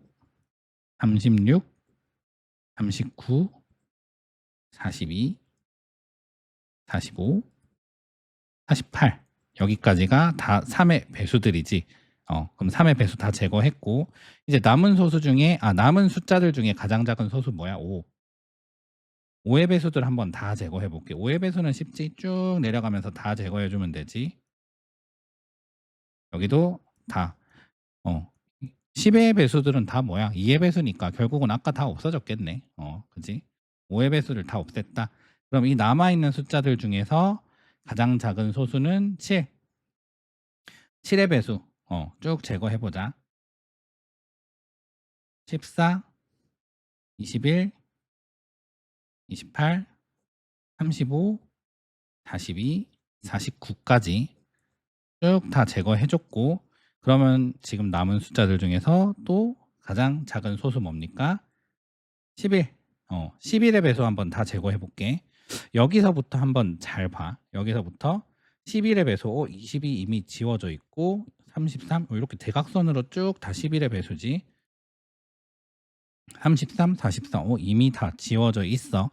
36, 39, 42, 45, 48 여기까지가 다 3의 배수들이지. 그럼 3의 배수 다 제거했고 이제 남은 소수 중에 남은 숫자들 중에 가장 작은 소수 뭐야? 5. 5의 배수들 한번 다 제거해 볼게. 5의 배수는 쉽지. 쭉 내려가면서 다 제거해 주면 되지. 여기도 다. 10의 배수들은 다 뭐야? 2의 배수니까 결국은 아까 다 없어졌겠네. 그지? 5의 배수를 다 없앴다. 그럼 이 남아있는 숫자들 중에서 가장 작은 소수는 7. 7의 배수. 쭉 제거해보자. 14, 21, 28, 35, 42, 49까지 쭉 다 제거해줬고 그러면 지금 남은 숫자들 중에서 또 가장 작은 소수 뭡니까? 11. 11의 배수 한번 다 제거해볼게. 여기서부터 한번 잘 봐. 여기서부터 11의 배수 22 이미 지워져 있고 33 이렇게 대각선으로 쭉 다 11의 배수지. 33, 44 이미 다 지워져 있어.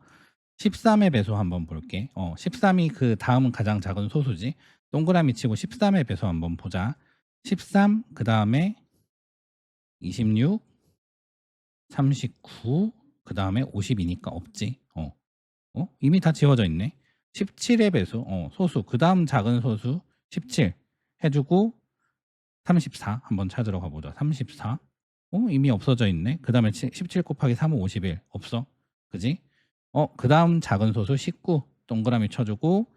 13의 배수 한번 볼게. 13이 그 다음은 가장 작은 소수지. 동그라미 치고 13의 배수 한번 보자. 13, 그 다음에 26, 39, 그 다음에 50이니까 없지. 이미 다 지워져 있네. 17의 배수, 소수, 그 다음 작은 소수 17 해주고 34 한번 찾으러 가보자. 34. 이미 없어져 있네. 그 다음에 17 곱하기 3은 51. 없어. 그지? 그 다음 작은 소수 19 동그라미 쳐주고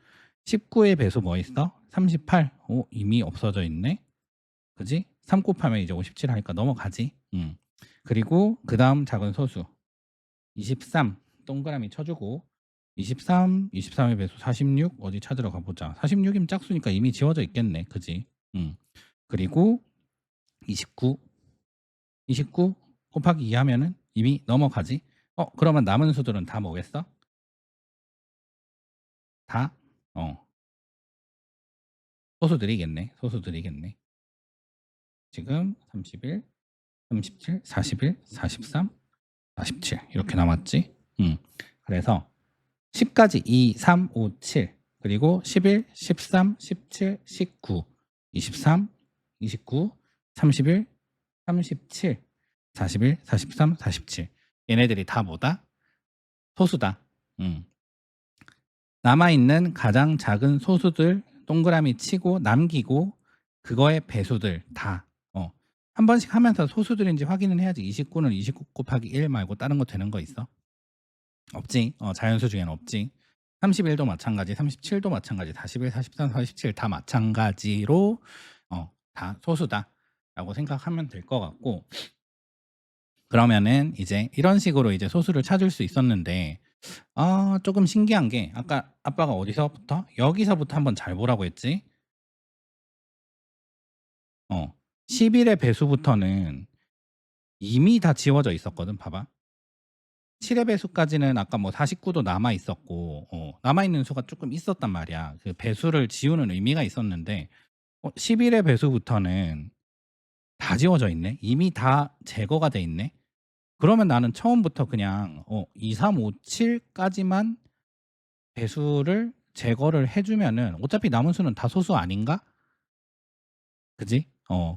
19의 배수 뭐 있어? 38. 이미 없어져 있네. 그지? 3 곱하면 이제 57 하니까 넘어가지. 그리고 그 다음 작은 소수 23 동그라미 쳐주고 23, 23의 배수 46 어디 찾으러 가보자. 46이면 짝수니까 이미 지워져 있겠네. 그지? 그리고 29 곱하기 2 하면은 이미 넘어가지. 그러면 남은 수들은 다 뭐겠어? 다 소수들이겠네. 지금 31, 37, 41, 43, 47 이렇게 남았지. 그래서 10까지 2, 3, 5, 7 그리고 11, 13, 17, 19, 23, 29, 31, 37, 41, 43, 47 얘네들이 다 뭐다? 소수다. 남아있는 가장 작은 소수들 동그라미 치고 남기고 그거의 배수들 다 한 번씩 하면서 소수들인지 확인을 해야지. 29는 29 곱하기 1 말고 다른 거 되는 거 있어? 없지. 자연수 중에는 없지. 31도 마찬가지, 37도 마찬가지, 41, 43, 47 다 마찬가지로 다 소수다라고 생각하면 될 것 같고 그러면은 이제 이런 식으로 이제 소수를 찾을 수 있었는데 조금 신기한 게 아까 아빠가 어디서부터? 여기서부터 한번 잘 보라고 했지? 10 일의 배수부터는 이미 다 지워져 있었거든 봐봐. 7의 배수까지는 아까 뭐 49도 남아 있었고 남아 있는 수가 쪼끔 있었단 말이야. 그 배수를 지우는 의미가 있었는데 11의 배수부터는 다 지워져 있네. 이미 다 제거가 돼 있네. 그러면 나는 처음부터 그냥 2, 3, 5, 7 까지만 배수를 제거를 해 주면은 '어차피 남은 수는 다 소수 아닌가?' 그지?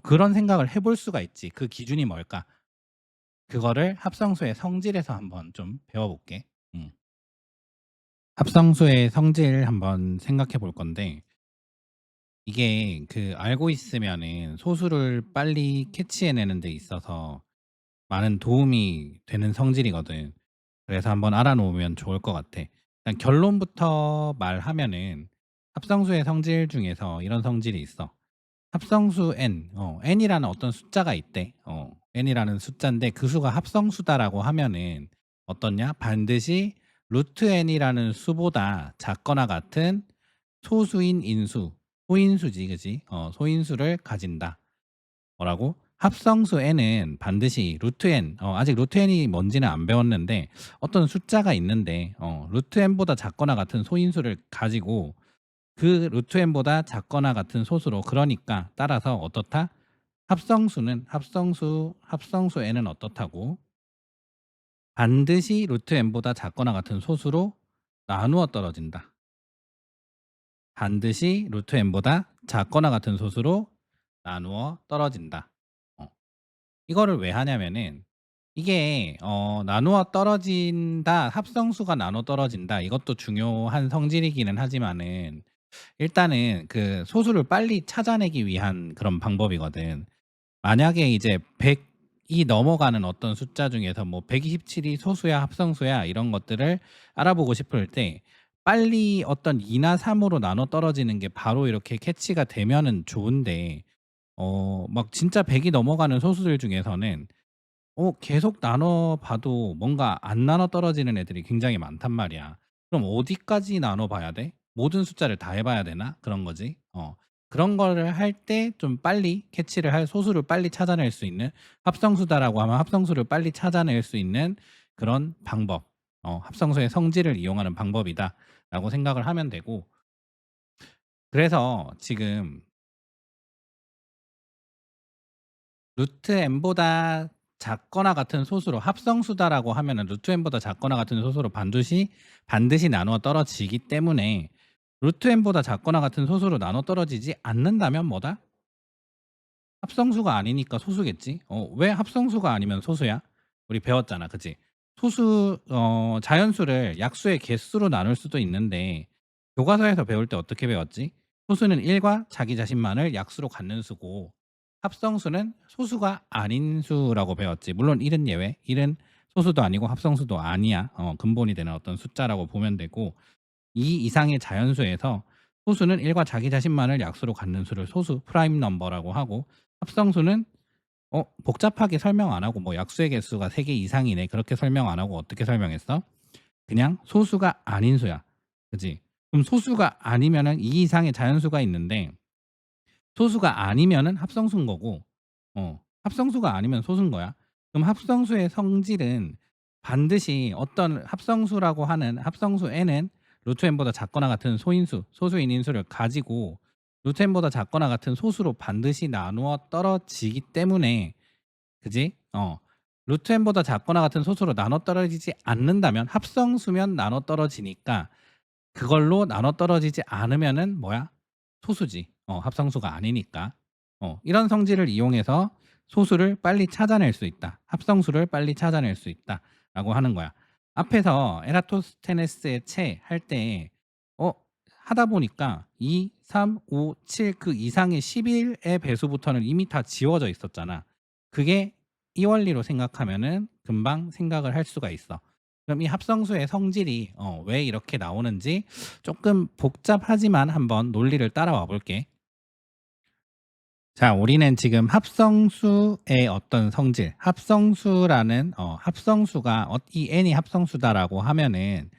그런 생각을 해볼 수가 있지. 그 기준이 뭘까? 그거를 합성수의 성질에서 한번 좀 배워 볼게. 음. 합성수의 성질 한번 생각해 볼 건데 이게 그 알고 있으면은 소수를 빨리 캐치해내는 데 있어서 많은 도움이 되는 성질이거든. 그래서 한번 알아 놓으면 좋을 것 같아. 일단 결론부터 말하면은 합성수의 성질 중에서 이런 성질이 있어. 합성수 n, n이라는 어떤 숫자가 있대. n이라는 숫자인데 그 수가 합성수다라고 하면은 어떻냐? 반드시 루트 n이라는 수보다 작거나 같은 소수인 인수, 소인수지, 그지? 소인수를 가진다. 뭐라고? 합성수 n은 반드시 루트 n, 아직 루트 n이 뭔지는 안 배웠는데 어떤 숫자가 있는데 루트 n보다 작거나 같은 소인수를 가지고 그 루트 n보다 작거나 같은 소수로 그러니까 따라서 어떻다? 합성수 n은 어떻다고? 반드시 루트 n보다 작거나 같은 소수로 나누어 떨어진다. 반드시 루트 n보다 작거나 같은 소수로 나누어 떨어진다. 어. 이거를 왜 하냐면은 이게 나누어 떨어진다, 합성수가 나눠 떨어진다 이것도 중요한 성질이기는 하지만은 일단은 그 소수를 빨리 찾아내기 위한 그런 방법이거든. 만약에 이제 100이 넘어가는 어떤 숫자 중에서 뭐 127이 소수야 합성수야 이런 것들을 알아보고 싶을 때 빨리 어떤 2나 3 으로 나눠 떨어지는 게 바로 이렇게 캐치가 되면은 좋은데 막 진짜 100이 넘어가는 소수들 중에서는 계속 나눠 봐도 뭔가 안 나눠 떨어지는 애들이 굉장히 많단 말이야. 그럼 어디까지 나눠 봐야 돼? 모든 숫자를 다 해 봐야 되나? 그런 거지. 그런 거를 할 때 좀 빨리 캐치를 할 소수를 빨리 찾아낼 수 있는 합성수다라고 하면 합성수를 빨리 찾아낼 수 있는 그런 방법. '합성수의 성질을 이용하는 방법이다.'라고 생각을 하면 되고 그래서 지금 루트 n보다 작거나 같은 소수로 합성수다라고 하면은 루트 n보다 작거나 같은 소수로 반드시 나누어 떨어지기 때문에 루트 n보다 작거나 같은 소수로 나눠 떨어지지 않는다면 뭐다? 합성수가 아니니까 소수겠지. 왜 합성수가 아니면 소수야? 우리 배웠잖아. 그치? 자연수를 약수의 개수로 나눌 수도 있는데 교과서에서 배울 때 어떻게 배웠지? 소수는 1과 자기 자신만을 약수로 갖는 수고 합성수는 소수가 아닌 수라고 배웠지. 물론 1은 예외. 1은 소수도 아니고 합성수도 아니야. 근본이 되는 어떤 숫자라고 보면 되고 이 이상의 자연수에서 소수는 1과 자기 자신만을 약수로 갖는 수를 소수 프라임 넘버라고 하고 합성수는 복잡하게 설명 안 하고 뭐 약수의 개수가 3개 이상이네 그렇게 설명 안 하고 어떻게 설명했어? 그냥 소수가 아닌 수야. 그지? 그럼 소수가 아니면은 이 이상의 자연수가 있는데 소수가 아니면은 합성수인 거고 합성수가 아니면 소수인 거야. 그럼 합성수의 성질은 반드시 어떤 합성수라고 하는 합성수 n은 루트 n보다 작거나 같은 소인수, 소수인 인수를 가지고 루트 n보다 작거나 같은 소수로 반드시 나누어 떨어지기 때문에 그지? 루트 n보다 작거나 같은 소수로 나눠 떨어지지 않는다면 합성수면 나눠 떨어지니까 그걸로 나눠 떨어지지 않으면은 뭐야? 소수지. 합성수가 아니니까. 이런 성질을 이용해서 소수를 빨리 찾아낼 수 있다. 합성수를 빨리 찾아낼 수 있다라고 하는 거야. 앞에서 에라토스테네스의 체 할 때 어 하다 보니까 2, 3, 5, 7 그 이상의 11의 배수부터는 이미 다 지워져 있었잖아. 그게 이 원리로 생각하면은 금방 생각을 할 수가 있어. 그럼 이 합성수의 성질이 왜 이렇게 나오는지 조금 복잡하지만 한번 논리를 따라와 볼게. 자, 우리는 지금 합성수의 어떤 성질, 합성수라는 합성수가 이 n이 합성수다라고 하면은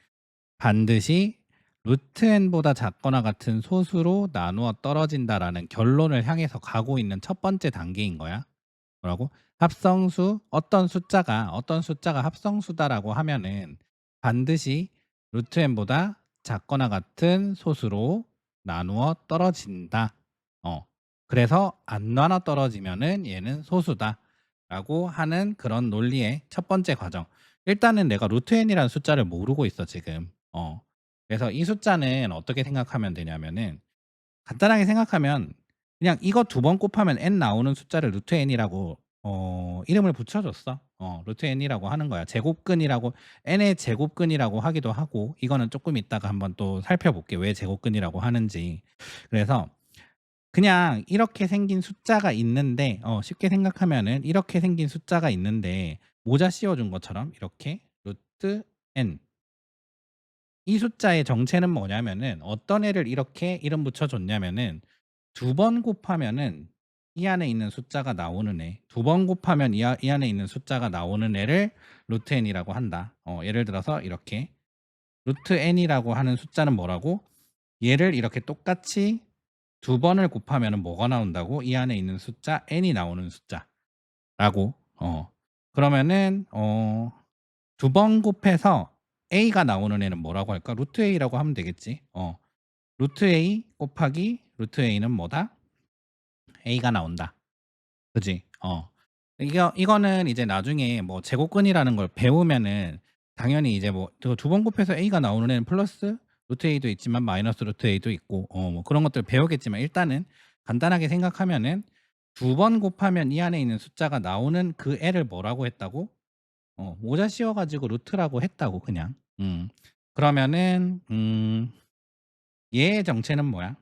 반드시 루트 n보다 작거나 같은 소수로 나누어 떨어진다라는 결론을 향해서 가고 있는 첫 번째 단계인 거야. 뭐라고? 합성수 어떤 숫자가 합성수다라고 하면은 반드시 루트 n보다 작거나 같은 소수로 나누어 떨어진다. 그래서 안 나눠 떨어지면은 얘는 소수다라고 하는 그런 논리의 첫 번째 과정. 일단은 내가 루트 n이라는 숫자를 모르고 있어 지금. 그래서 이 숫자는 어떻게 생각하면 되냐면은 간단하게 생각하면 그냥 이거 두 번 곱하면 n 나오는 숫자를 루트 n이라고 이름을 붙여 줬어. 루트 n이라고 하는 거야. 제곱근이라고 n의 제곱근이라고 하기도 하고 이거는 조금 이따가 한번 또 살펴볼게. 왜 제곱근이라고 하는지. 그래서 그냥 이렇게 생긴 숫자가 있는데 쉽게 생각하면은 이렇게 생긴 숫자가 있는데 모자 씌워 준 것처럼 이렇게 루트 n 이 숫자의 정체는 뭐냐면은 어떤 애를 이렇게 이름 붙여 줬냐면은 두 번 곱하면은 이 안에 있는 숫자가 나오는 애, 두 번 곱하면 이 안에 있는 숫자가 나오는 애를 루트 n이라고 한다. 예를 들어서 이렇게 루트 n이라고 하는 숫자는 뭐라고? 얘를 이렇게 똑같이 두 번을 곱하면은 뭐가 나온다고? 이 안에 있는 숫자 n이 나오는 숫자라고. 그러면은 두 번 곱해서 a가 나오는 애는 뭐라고 할까? 루트 a라고 하면 되겠지. 루트 a 곱하기 루트 a는 뭐다? a가 나온다. 그지? 이거는 이제 나중에 뭐 제곱근이라는 걸 배우면은 당연히 이제 뭐 두 번 곱해서 a가 나오는 애는 플러스 루트 a도 있지만 마이너스 루트 a도 있고 뭐 그런 것들 배우겠지만 일단은 간단하게 생각하면은 두 번 곱하면 이 안에 있는 숫자가 나오는 그 애를 뭐라고 했다고? 모자 씌워 가지고 루트라고 했다고 그냥. 그러면은 얘의 정체는 뭐야?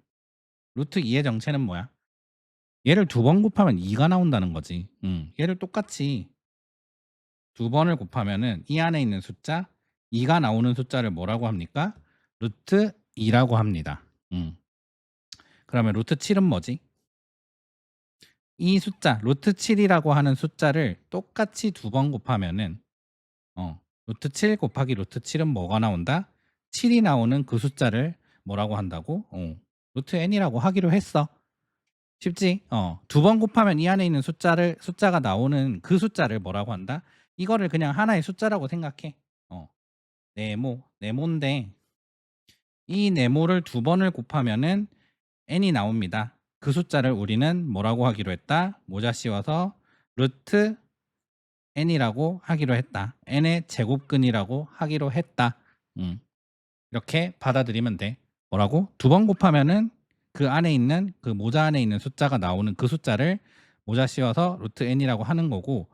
루트 2의 정체는 뭐야? 얘를 두 번 곱하면 2가 나온다는 거지. 얘를 똑같이 두 번을 곱하면은 이 안에 있는 숫자 2가 나오는 숫자를 뭐라고 합니까? 루트 2라고 합니다. 그러면 루트 7은 뭐지? 이 숫자 루트 7이라고 하는 숫자를 똑같이 두 번 곱하면은 루트 7 곱하기 루트 7은 뭐가 나온다? 7이 나오는 그 숫자를 뭐라고 한다고? 루트 n이라고 하기로 했어. 쉽지? 두 번 곱하면 이 안에 있는 숫자가 나오는 그 숫자를 뭐라고 한다? 이거를 그냥 하나의 숫자라고 생각해. 네모인데 이 네모를 두 번을 곱하면은 n이 나옵니다. 그 숫자를 우리는 뭐라고 하기로 했다? 모자 씌워서 루트 n이라고 하기로 했다. n의 제곱근이라고 하기로 했다. 음, 이렇게 받아들이면 돼. 뭐라고? 두 번 곱하면은 그 안에 있는 그 모자 안에 있는 숫자가 나오는 그 숫자를 모자 씌워서 루트 n이라고 하는 거고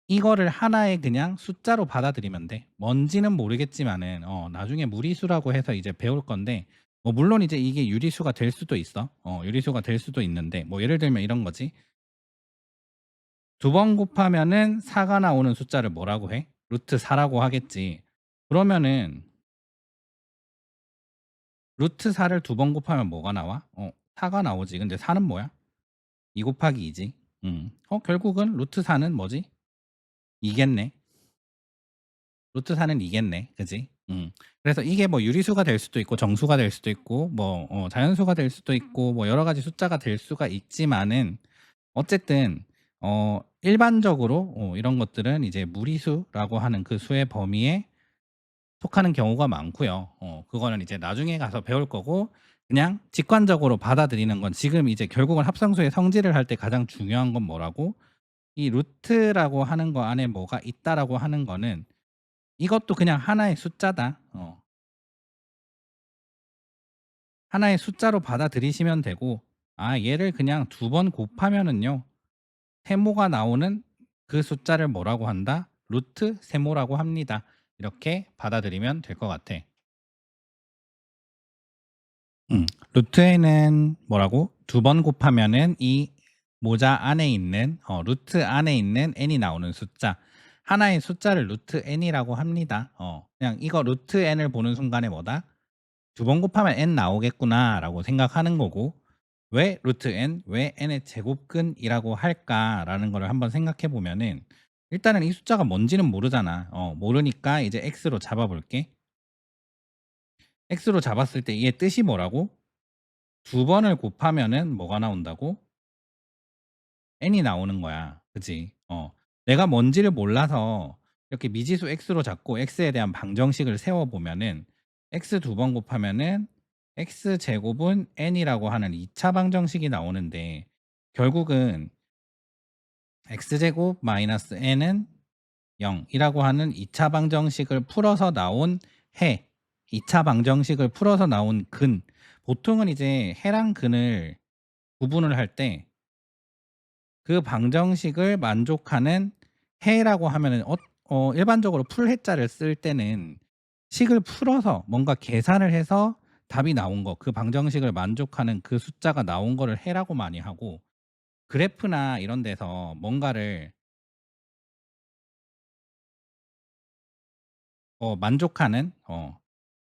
이거를 하나의 그냥 숫자로 받아들이면 돼. 뭔지는 모르겠지만은 나중에 무리수라고 해서 이제 배울 건데 뭐 물론 이제 이게 유리수가 될 수도 있어. 유리수가 될 수도 있는데 뭐 예를 들면 이런 거지. 두 번 곱하면은 4가 나오는 숫자를 뭐라고 해? 루트 4라고 하겠지. 그러면은 루트 4를 두 번 곱하면 뭐가 나와? 4가 나오지. 근데 4는 뭐야? 2 곱하기 2지. 결국은 루트 4는 뭐지? 2겠네. 루트 4는 2겠네. 그지? 그래서 이게 뭐 유리수가 될 수도 있고 정수가 될 수도 있고 뭐 자연수가 될 수도 있고 뭐 여러 가지 숫자가 될 수가 있지만은 어쨌든 일반적으로 이런 것들은 이제 무리수라고 하는 그 수의 범위에 속하는 경우가 많고요. 그거는 이제 나중에 가서 배울 거고 그냥 직관적으로 받아들이는 건 지금 이제 결국은 합성수의 성질을 할 때 가장 중요한 건 뭐라고? 이 루트라고 하는 거 안에 뭐가 있다라고 하는 거는 이것도 그냥 하나의 숫자다. 하나의 숫자로 받아들이시면 되고 얘를 그냥 두 번 곱하면은요. 세모가 나오는 그 숫자를 뭐라고 한다? 루트 세모라고 합니다. 이렇게 받아들이면 될 것 같아. 루트에는 뭐라고? 두 번 곱하면은 이 모자 안에 있는 루트 안에 있는 n이 나오는 숫자 하나의 숫자를 루트 n이라고 합니다. 그냥 이거 루트 n을 보는 순간에 뭐다? 두 번 곱하면 n 나오겠구나라고 생각하는 거고 왜 루트 n, 왜 n의 제곱근이라고 할까라는 거를 한번 생각해 보면은 일단은 이 숫자가 뭔지는 모르잖아. 모르니까 이제 x로 잡아 볼게. x로 잡았을 때 이게 뜻이 뭐라고? 두 번을 곱하면은 뭐가 나온다고? n이 나오는 거야. 그지? 내가 뭔지를 몰라서 이렇게 미지수 x로 잡고 x에 대한 방정식을 세워 보면은 x 두 번 곱하면은 x 제곱은 n이라고 하는 2차 방정식이 나오는데 결국은 x 제곱 마이너스 n은 0이라고 하는 2차 방정식을 풀어서 나온 해, 2차 방정식을 풀어서 나온 근. 보통은 이제 해랑 근을 구분을 할 때 그 방정식을 만족하는 해라고 하면은 일반적으로 풀해자를 쓸 때는 식을 풀어서 뭔가 계산을 해서 답이 나온 거, 그 방정식을 만족하는 그 숫자가 나온 거를 해라고 많이 하고 그래프나 이런 데서 뭔가를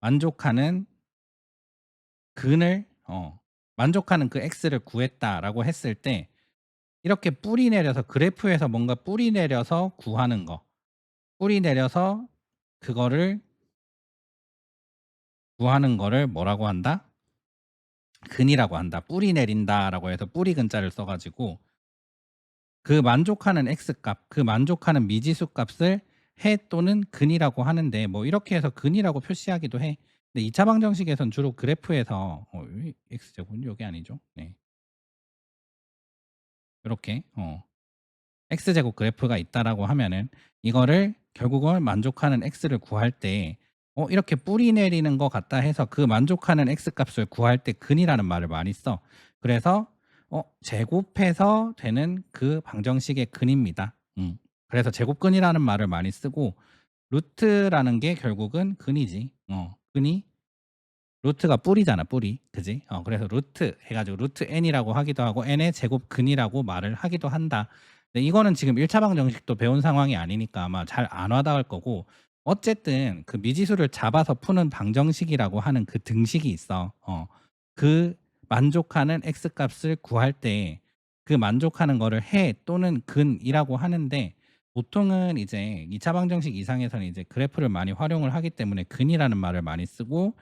만족하는 근을 만족하는 그 x를 구했다라고 했을 때 이렇게 뿌리 내려서 그래프에서 뭔가 뿌리 내려서 구하는 거. 뿌리 내려서 그거를 구하는 거를 뭐라고 한다? 근이라고 한다. 뿌리 내린다라고 해서 뿌리 근자를 써 가지고 그 만족하는 x값, 그 만족하는 미지수 값을 해 또는 근이라고 하는데 뭐 이렇게 해서 근이라고 표시하기도 해. 근데 2차 방정식에선 주로 그래프에서 x제곱은 요게 아니죠. 네. 요렇게 x제곱 그래프가 있다라고 하면은 이거를 결국은 만족하는 x를 구할 때 이렇게 뿌리 내리는 것 같다 해서 그 만족하는 x 값을 구할 때 근이라는 말을 많이 써. 그래서 제곱해서 되는 그 방정식의 근입니다. 그래서 제곱근이라는 말을 많이 쓰고 루트라는 게 결국은 근이지. 근이 루트가 뿌리잖아, 뿌리. 그지? 그래서 루트 해가지고 루트 n이라고 하기도 하고 n의 제곱근이라고 말을 하기도 한다. 근데 이거는 지금 1차 방정식도 배운 상황이 아니니까 아마 잘 안 와닿을 거고 어쨌든 그 미지수를 잡아서 푸는 방정식이라고 하는 그 등식이 있어. 그 만족하는 x 값을 구할 때 그 만족하는 거를 해 또는 근이라고 하는데 보통은 이제 2차 방정식 이상에서는 이제 그래프를 많이 활용을 하기 때문에 근이라는 말을 많이 쓰고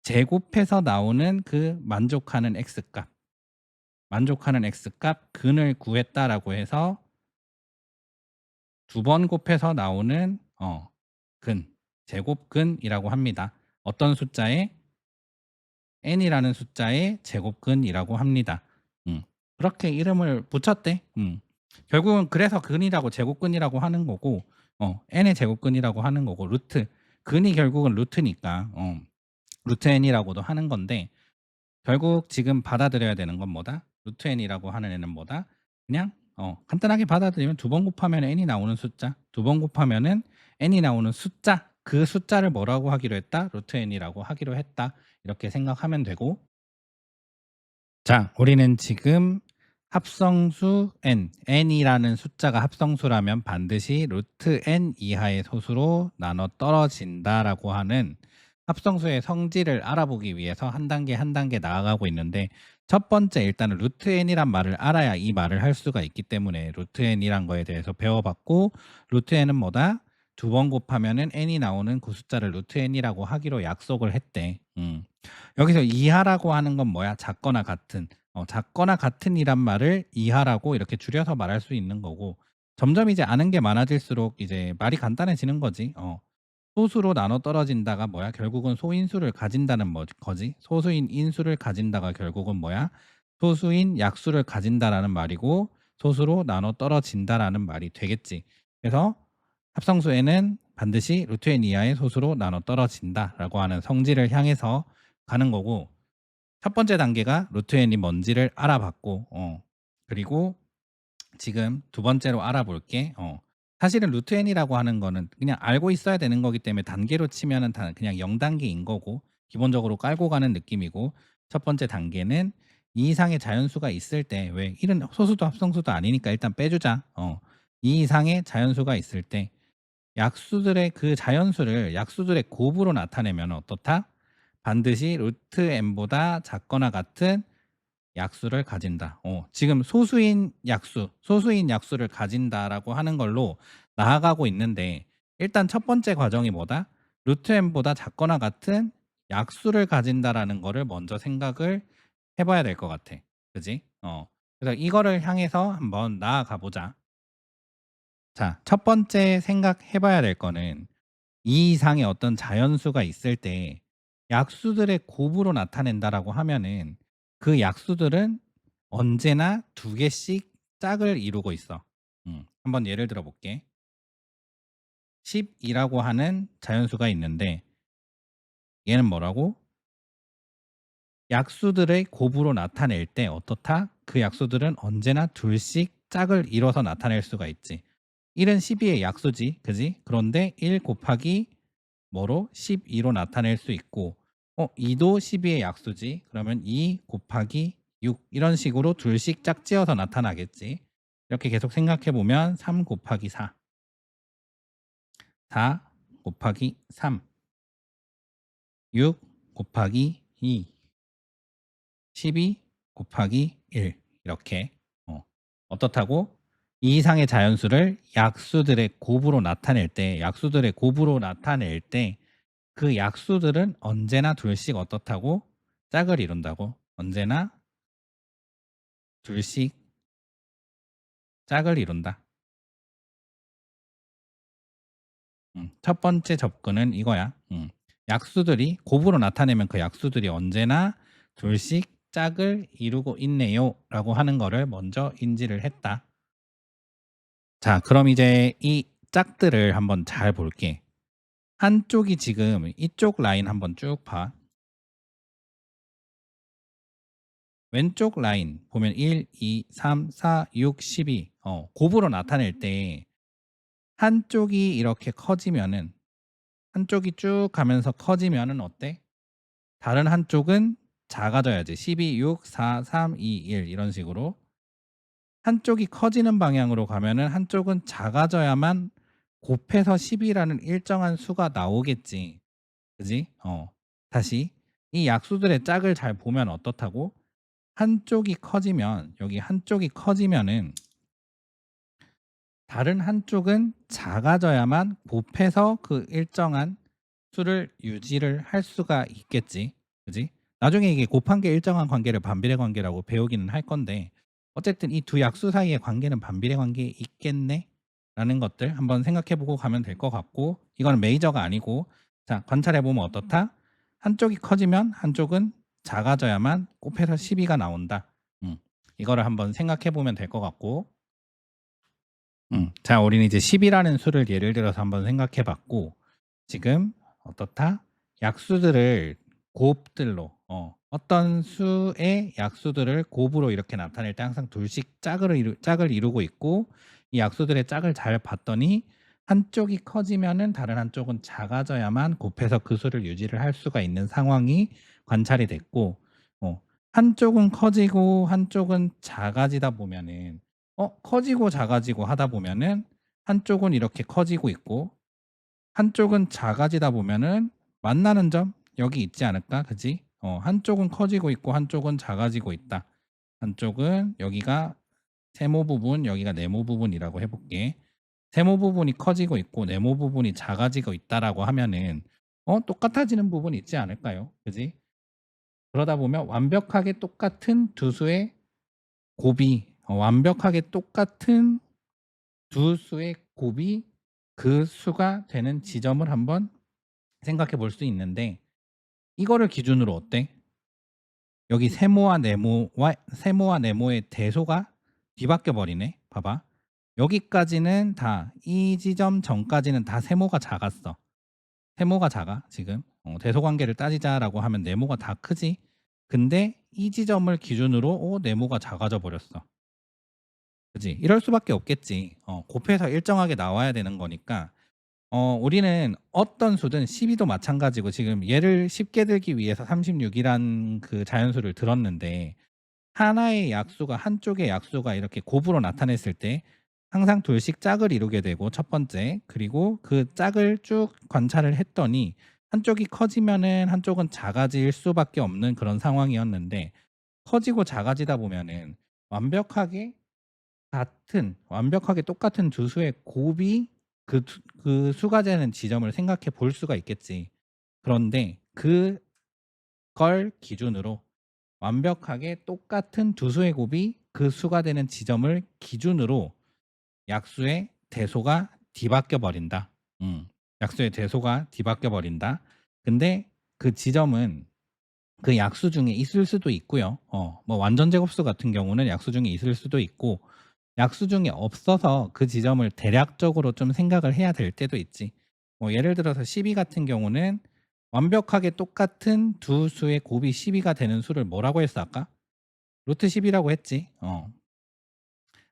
제곱해서 나오는 그 만족하는 x값 근을 구했다라고 해서 두 번 곱해서 나오는 근, 제곱근이라고 합니다. 어떤 숫자에 n이라는 숫자의 제곱근이라고 합니다. 그렇게 이름을 붙였대. 결국은 그래서 근이라고 제곱근이라고 하는 거고 n의 제곱근이라고 하는 거고 루트 근이 결국은 루트니까 루트 n이라고도 하는 건데 결국 지금 받아들여야 되는 건 뭐다? 루트 n이라고 하는 애는 뭐다? 그냥 간단하게 받아들이면 두 번 곱하면 n이 나오는 숫자, 두 번 곱하면은 n이 나오는 숫자, 그 숫자를 뭐라고 하기로 했다? 루트 n이라고 하기로 했다. 이렇게 생각하면 되고 자, 우리는 지금 합성수 n이라는 숫자가 합성수라면 반드시 루트 n 이하의 소수로 나눠 떨어진다라고 하는 합성수의 성질을 알아보기 위해서 한 단계 한 단계 나아가고 있는데 첫 번째 일단은 루트 n이란 말을 알아야 이 말을 할 수가 있기 때문에 루트 n이란 거에 대해서 배워봤고 루트 n은 뭐다? 두 번 곱하면은 n이 나오는 그 숫자를 루트 n이라고 하기로 약속을 했대. 여기서 이하라고 하는 건 뭐야? 작거나 같은. 작거나 같은이란 말을 이하라고 이렇게 줄여서 말할 수 있는 거고 점점 이제 아는 게 많아질수록 이제 말이 간단해지는 거지. 소수로 나눠 떨어진다가 뭐야? 결국은 소인수를 가진다는 거지. 소수인 인수를 가진다가 결국은 뭐야? 소수인 약수를 가진다라는 말이고 소수로 나눠 떨어진다라는 말이 되겠지. 그래서 합성수에는 반드시 루트 n 이하의 소수로 나눠 떨어진다라고 하는 성질을 향해서 가는 거고 첫 번째 단계가 루트 n이 뭔지를 알아봤고 그리고 지금 두 번째로 알아볼게. 사실은 루트 n이라고 하는 거는 그냥 알고 있어야 되는 거기 때문에 단계로 치면은 그냥 0단계인 거고 기본적으로 깔고 가는 느낌이고 첫 번째 단계는 이 이상의 자연수가 있을 때 왜 1은 소수도 합성수도 아니니까 일단 빼주자. 이 이상의 자연수가 있을 때 약수들의 그 자연수를 약수들의 곱으로 나타내면 어떻다? 반드시 루트 n보다 작거나 같은 약수를 가진다. 지금 소수인 약수를 가진다라고 하는 걸로 나아가고 있는데 일단 첫 번째 과정이 뭐다? 루트 n보다 작거나 같은 약수를 가진다라는 거를 먼저 생각을 해 봐야 될 것 같아. 그지? 그래서 이거를 향해서 한번 나아가 보자. 자, 첫 번째 생각해 봐야 될 거는 이 이상의 어떤 자연수가 있을 때 약수들의 곱으로 나타낸다라고 하면은 그 약수들은 언제나 두 개씩 짝을 이루고 있어. 한번 예를 들어 볼게. 12라고 하는 자연수가 있는데 얘는 뭐라고? 약수들의 곱으로 나타낼 때 어떻다? 그 약수들은 언제나 둘씩 짝을 이뤄서 나타낼 수가 있지. 1은 12의 약수지. 그지? 그런데 1 곱하기 뭐로? 12로 나타낼 수 있고 2도 12의 약수지. 그러면 2 곱하기 6 이런 식으로 둘씩 짝지어서 나타나겠지. 이렇게 계속 생각해 보면 3 곱하기 4, 4 곱하기 3, 6 곱하기 2, 12 곱하기 1 이렇게 어떻다고? 이 이상의 자연수를 약수들의 곱으로 나타낼 때 그 약수들은 언제나 둘씩 어떻다고? 짝을 이룬다고. 언제나 둘씩 짝을 이룬다. 첫 번째 접근은 이거야. 약수들이 곱으로 나타내면 그 약수들이 언제나 둘씩 짝을 이루고 있네요라고 하는 거를 먼저 인지를 했다. 자, 그럼 이제 이 짝들을 한번 잘 볼게. 한쪽이 지금 이쪽 라인 한번 쭉 봐. 왼쪽 라인 보면 1, 2, 3, 4, 6, 12 곱으로 나타낼 때 한쪽이 이렇게 커지면은 한쪽이 쭉 가면서 커지면은 어때? 다른 한쪽은 작아져야지. 12, 6, 4, 3, 2, 1 이런 식으로. 한쪽이 커지는 방향으로 가면은 한쪽은 작아져야만 곱해서 10이라는 일정한 수가 나오겠지. 그지? 다시 이 약수들의 짝을 잘 보면 어떻다고? 한쪽이 커지면 여기 한쪽이 커지면은 다른 한쪽은 작아져야만 곱해서 그 일정한 수를 유지를 할 수가 있겠지. 그지? 나중에 이게 곱한 게 일정한 관계를 반비례 관계라고 배우기는 할 건데 어쨌든 이 두 약수 사이의 관계는 반비례 관계에 있겠네? 라는 것들 한번 생각해 보고 가면 될 것 같고 이거는 메이저가 아니고 자, 관찰해 보면 어떻다? 한쪽이 커지면 한쪽은 작아져야만 곱해서 12가 나온다. 이거를 한번 생각해 보면 될 것 같고 자, 우리는 이제 10이라는 수를 예를 들어서 한번 생각해 봤고, 지금 어떻다? 약수들을 곱들로, 어떤 수의 약수들을 곱으로 이렇게 나타낼 때 항상 둘씩 짝을 이루고 있고, 이 약수들의 짝을 잘 봤더니, 한쪽이 커지면은 다른 한쪽은 작아져야만 곱해서 그 수를 유지를 할 수가 있는 상황이 관찰이 됐고, 어, 한쪽은 커지고 한쪽은 작아지다 보면은 커지고 작아지고 하다 보면은 한쪽은 이렇게 커지고 있고 한쪽은 작아지다 보면은 만나는 점 여기 있지 않을까? 그지? 한쪽은 커지고 있고 한쪽은 작아지고 있다. 한쪽은 여기가 세모 부분, 여기가 네모 부분이라고 해볼게. 세모 부분이 커지고 있고 네모 부분이 작아지고 있다라고 하면은 똑같아지는 부분이 있지 않을까요? 그지? 그러다 보면 완벽하게 똑같은 두 수의 곱이 완벽하게 똑같은 두 수의 곱이 그 수가 되는 지점을 한번 생각해 볼 수 있는데 이거를 기준으로 어때? 여기 세모와 네모의 대소가 뒤바뀌어 버리네. 봐봐. 여기까지는 다 이 지점 전까지는 다 세모가 작았어. 세모가 작아 지금. 대소 관계를 따지자라고 하면 네모가 다 크지. 근데 이 지점을 기준으로 네모가 작아져 버렸어. 그지? 이럴 수밖에 없겠지. 곱해서 일정하게 나와야 되는 거니까 우리는 어떤 수든 12도 마찬가지고 지금 얘를 쉽게 들기 위해서 36이란 그 자연수를 들었는데 하나의 약수가 한쪽의 약수가 이렇게 곱으로 나타냈을 때 항상 둘씩 짝을 이루게 되고 첫 번째 그리고 그 짝을 쭉 관찰을 했더니 한쪽이 커지면은 한쪽은 작아질 수밖에 없는 그런 상황이었는데 커지고 작아지다 보면은 완벽하게 완벽하게 똑같은 두 수의 곱이 그 수가 되는 지점을 생각해 볼 수가 있겠지. 그런데 그걸 기준으로 완벽하게 똑같은 두 수의 곱이 그 수가 되는 지점을 기준으로 약수의 대소가 뒤바뀌어 버린다. 약수의 대소가 뒤바뀌어 버린다. 근데 그 지점은 그 약수 중에 있을 수도 있고요. 뭐 완전 제곱수 같은 경우는 약수 중에 있을 수도 있고 약수 중에 없어서 그 지점을 대략적으로 좀 생각을 해야 될 때도 있지. 뭐 예를 들어서 12 같은 경우는 완벽하게 똑같은 두 수의 곱이 12가 되는 수를 뭐라고 했어 아까? 루트 10이라고 했지.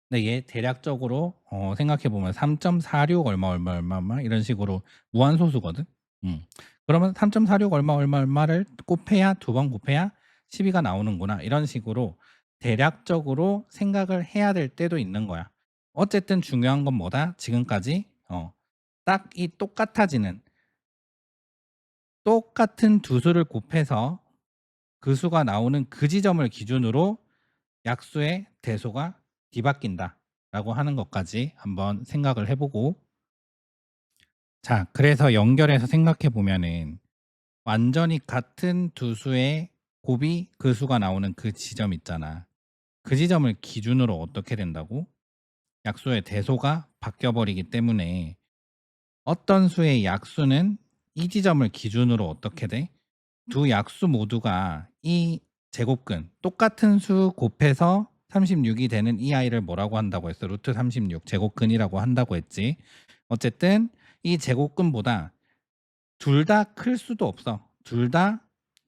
근데 얘 대략적으로 생각해 보면 3.46 얼마 얼마 얼마 얼마 이런 식으로 무한소수거든. 음. 그러면 3.46 얼마 얼마 얼마를 곱해야 두 번 곱해야 12가 나오는구나. 이런 식으로 대략적으로 생각을 해야 될 때도 있는 거야. 어쨌든 중요한 건 뭐다? 지금까지 딱 이 똑같은 두 수를 곱해서 그 수가 나오는 그 지점을 기준으로 약수의 대소가 뒤바뀐다라고 하는 것까지 한번 생각을 해 보고 자 그래서 연결해서 생각해 보면은 완전히 같은 두 수의 곱이 그 수가 나오는 그 지점 있잖아. 그 지점을 기준으로 어떻게 된다고? 약수의 대소가 바뀌어 버리기 때문에 어떤 수의 약수는 이 지점을 기준으로 어떻게 돼? 두 약수 모두가 이 제곱근 똑같은 수 곱해서 36이 되는 이 아이를 뭐라고 한다고 했어? 루트 36 제곱근이라고 한다고 했지. 어쨌든 이 제곱근보다 둘 다 클 수도 없어. 둘 다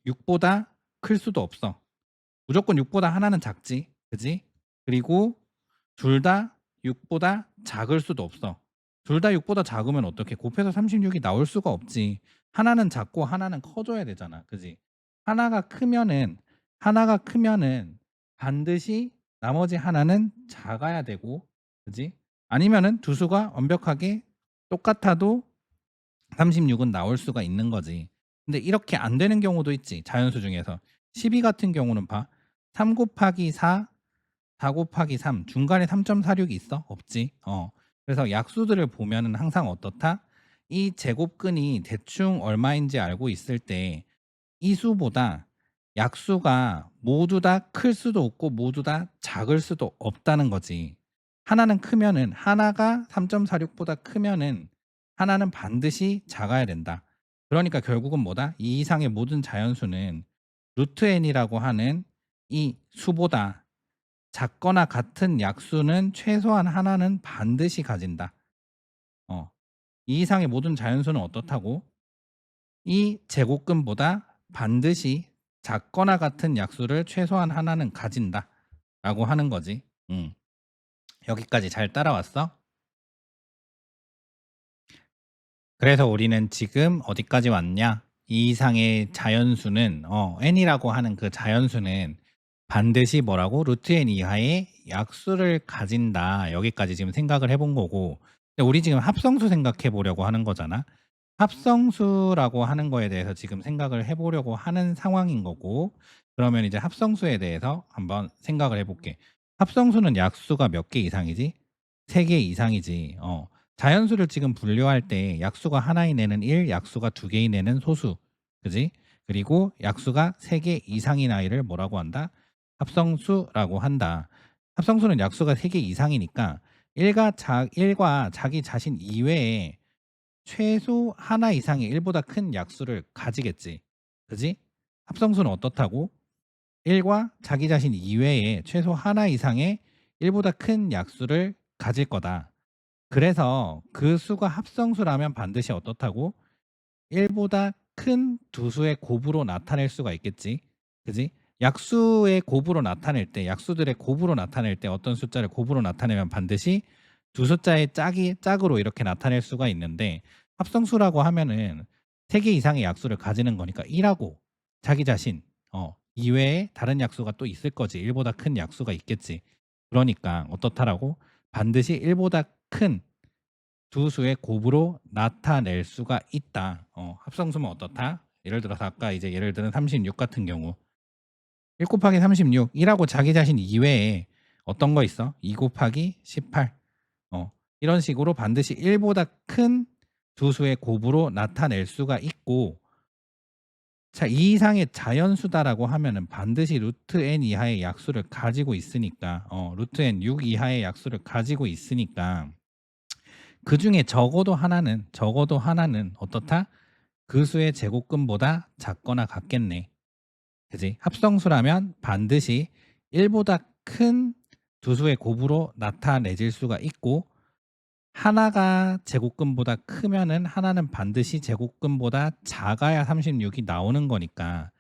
6보다 클 수도 없어. 무조건 6보다 하나는 작지. 그지? 그리고 둘 다 6보다 작을 수도 없어. 둘 다 6보다 작으면 어떻게? 곱해서 36이 나올 수가 없지. 하나는 작고 하나는 커져야 되잖아. 그지? 하나가 크면은 하나가 크면은 반드시 나머지 하나는 작아야 되고. 그지? 아니면은 두 수가 완벽하게 똑같아도 36은 나올 수가 있는 거지. 근데 이렇게 안 되는 경우도 있지. 자연수 중에서. 12 같은 경우는 봐. 3 곱하기 4, 4 곱하기 3. 중간에 3.46이 있어? 없지. 그래서 약수들을 보면은 항상 어떻다? 이 제곱근이 대충 얼마인지 알고 있을 때 이 수보다 약수가 모두 다 클 수도 없고 모두 다 작을 수도 없다는 거지. 하나는 크면은 하나가 3.46보다 크면은 하나는 반드시 작아야 된다. 그러니까 결국은 뭐다? 이 이상의 모든 자연수는 루트 n이라고 하는 이 수보다 작거나 같은 약수는 최소한 하나는 반드시 가진다. 어. 이 이상의 모든 자연수는 어떻다고? 이 제곱근보다 반드시 작거나 같은 약수를 최소한 하나는 가진다라고 하는 거지. 여기까지 잘 따라왔어? 그래서 우리는 지금 어디까지 왔냐? 이 이상의 자연수는 n이라고 하는 그 자연수는 반드시 뭐라고? 루트 n 이하의 약수를 가진다. 여기까지 지금 생각을 해본 거고 근데 우리 지금 합성수 생각해 보려고 하는 거잖아. 합성수라고 하는 거에 대해서 지금 생각을 해 보려고 하는 상황인 거고 그러면 이제 합성수에 대해서 한번 생각을 해 볼게. 합성수는 약수가 몇 개 이상이지? 3개 이상이지. 자연수를 지금 분류할 때 약수가 하나인 애는 1, 약수가 두 개인 애는 소수. 그지? 그리고 약수가 3개 이상인 아이를 뭐라고 한다? 합성수라고 한다. 합성수는 약수가 3개 이상이니까 1과 자기 자신 이외에 최소 하나 이상의 1보다 큰 약수를 가지겠지. 그지? 합성수는 어떻다고? 1과 자기 자신 이외에 최소 하나 이상의 1보다 큰 약수를 가질 거다. 그래서 그 수가 합성수라면 반드시 어떻다고? 1보다 큰 두 수의 곱으로 나타낼 수가 있겠지. 그지? 약수의 곱으로 나타낼 때, 약수들의 곱으로 나타낼 때 어떤 숫자를 곱으로 나타내면 반드시 두 숫자의 짝으로 이렇게 나타낼 수가 있는데 합성수라고 하면은 3개 이상의 약수를 가지는 거니까 1하고 자기 자신 이외에 다른 약수가 또 있을 거지. 1보다 큰 약수가 있겠지. 그러니까 어떻다라고? 반드시 1보다 큰 두 수의 곱으로 나타낼 수가 있다. 합성수면 어떻다? 예를 들어서 아까 이제 예를 들은 36 같은 경우 1 곱하기 36 1하고 자기 자신 이외에 어떤 거 있어? 2 곱하기 18 이런 식으로 반드시 1 보다 큰 두 수의 곱으로 나타낼 수가 있고, 자, 이 이상의 자연수다라고 하면은 반드시 루트 n 이하의 약수를 가지고 있으니까 루트 n 6 이하의 약수를 가지고 있으니까 그중에 적어도 하나는 어떻다? 그 수의 제곱근보다 작거나 같겠네. 그지? 합성수라면 반드시 1보다 큰 두 수의 곱으로 나타내질 수가 있고, 하나가 제곱근보다 크면은 하나는 반드시 제곱근보다 작아야 36이 나오는 거니까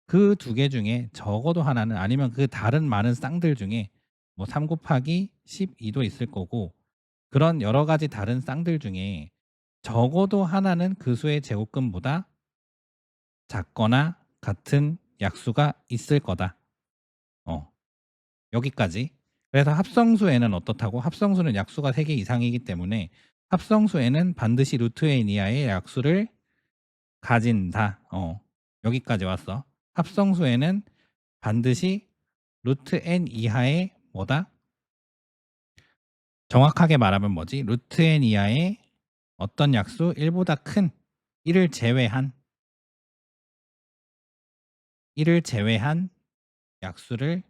그 두 개 중에 적어도 하나는, 아니면 그 다른 많은 쌍들 중에 뭐 3 곱하기 12도 있을 거고, 그런 여러 가지 다른 쌍들 중에 적어도 하나는 그 수의 제곱근보다 작거나 같은 약수가 있을 거다. 어, 여기까지. 그래서 합성수에는 어떻다고? 합성수는 약수가 3개 이상이기 때문에 합성수에는 반드시 루트 n 이하의 약수를 가진다. 여기까지 왔어. 합성수에는 반드시 루트 n 이하의 뭐다? 정확하게 말하면 뭐지? 루트 n 이하의 어떤 약수? 1보다 큰 1을 제외한 약수를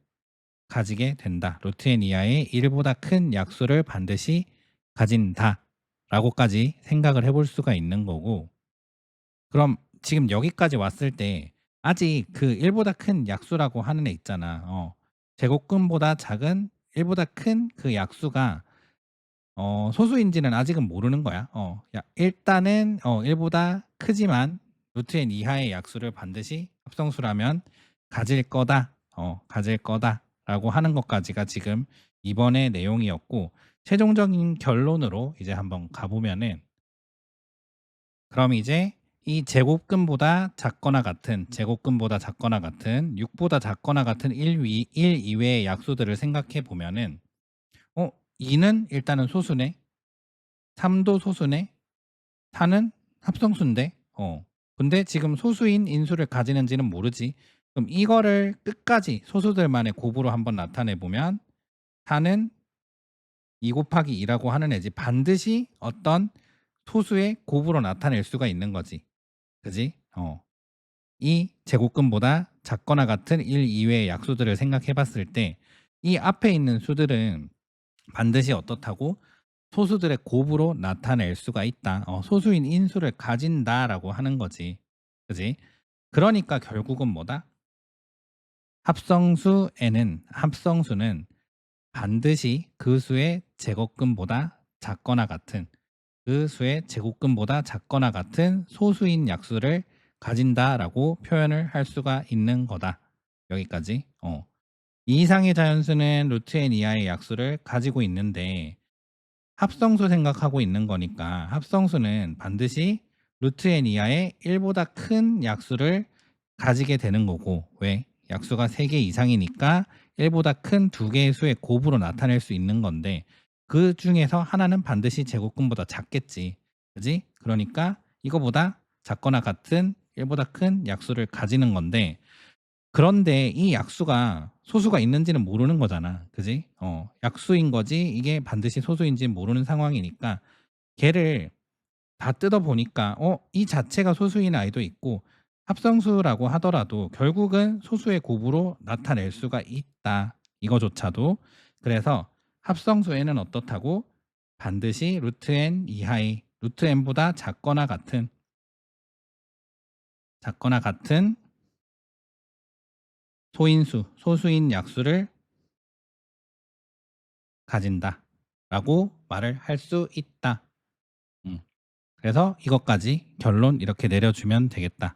가지게 된다. 루트 n 이하의 1보다 큰 약수를 반드시 가진다. 라고까지 생각을 해볼 수가 있는 거고, 그럼 지금 여기까지 왔을 때 아직 그 1보다 큰 약수라고 하는 애 있잖아. 제곱근보다 작은 1보다 큰 그 약수가 소수인지는 아직은 모르는 거야. 일단은 1보다 크지만 루트 n 이하의 약수를 반드시 합성수라면 가질 거다. 가질 거다라고 하는 것까지가 지금 이번의 내용이었고, 최종적인 결론으로 이제 한번 가보면은, 그럼 이제 이 제곱근보다 작거나 같은 6보다 작거나 같은 1 이외의 약수들을 생각해 보면은 2는 일단은 소수네. 3도 소수네. 4는 합성수인데. 근데 지금 소수인 인수를 가지는지는 모르지. 그럼 이거를 끝까지 소수들만의 곱으로 한번 나타내 보면 4는 2 곱하기 2라고 하는 애지, 반드시 어떤 소수의 곱으로 나타낼 수가 있는 거지. 그지? 이 제곱근보다 작거나 같은 1 이외의 약수들을 생각해 봤을 때 이 앞에 있는 수들은 반드시 어떻다고? 소수들의 곱으로 나타낼 수가 있다. 소수인 인수를 가진다라고 하는 거지. 그지? 그러니까 결국은 뭐다? 합성수는 반드시 그 수의 제곱근보다 작거나 같은 그 수의 제곱근보다 작거나 같은 소수인 약수를 가진다라고 표현을 할 수가 있는 거다. 여기까지. 이 이상의 자연수는 루트 n 이하의 약수를 가지고 있는데 합성수 생각하고 있는 거니까 합성수는 반드시 루트 n 이하의 1보다 큰 약수를 가지게 되는 거고, 왜? 약수가 3개 이상이니까 1보다 큰 2개의 수의 곱으로 나타낼 수 있는 건데 그 중에서 하나는 반드시 제곱근보다 작겠지. 그지? 그러니까 이거보다 작거나 같은 1보다 큰 약수를 가지는 건데, 그런데 이 약수가 소수가 있는지는 모르는 거잖아. 그지? 약수인 거지 이게 반드시 소수인지는 모르는 상황이니까 걔를 다 뜯어 보니까 이 자체가 소수인 아이도 있고 합성수라고 하더라도 결국은 소수의 곱으로 나타낼 수가 있다. 이거조차도. 그래서 합성수에는 어떻다고? 반드시 루트 n 이하의 루트 n보다 작거나 같은 소수인 약수를 가진다라고 말을 할 수 있다. 음. 그래서 이것까지 결론 이렇게 내려주면 되겠다.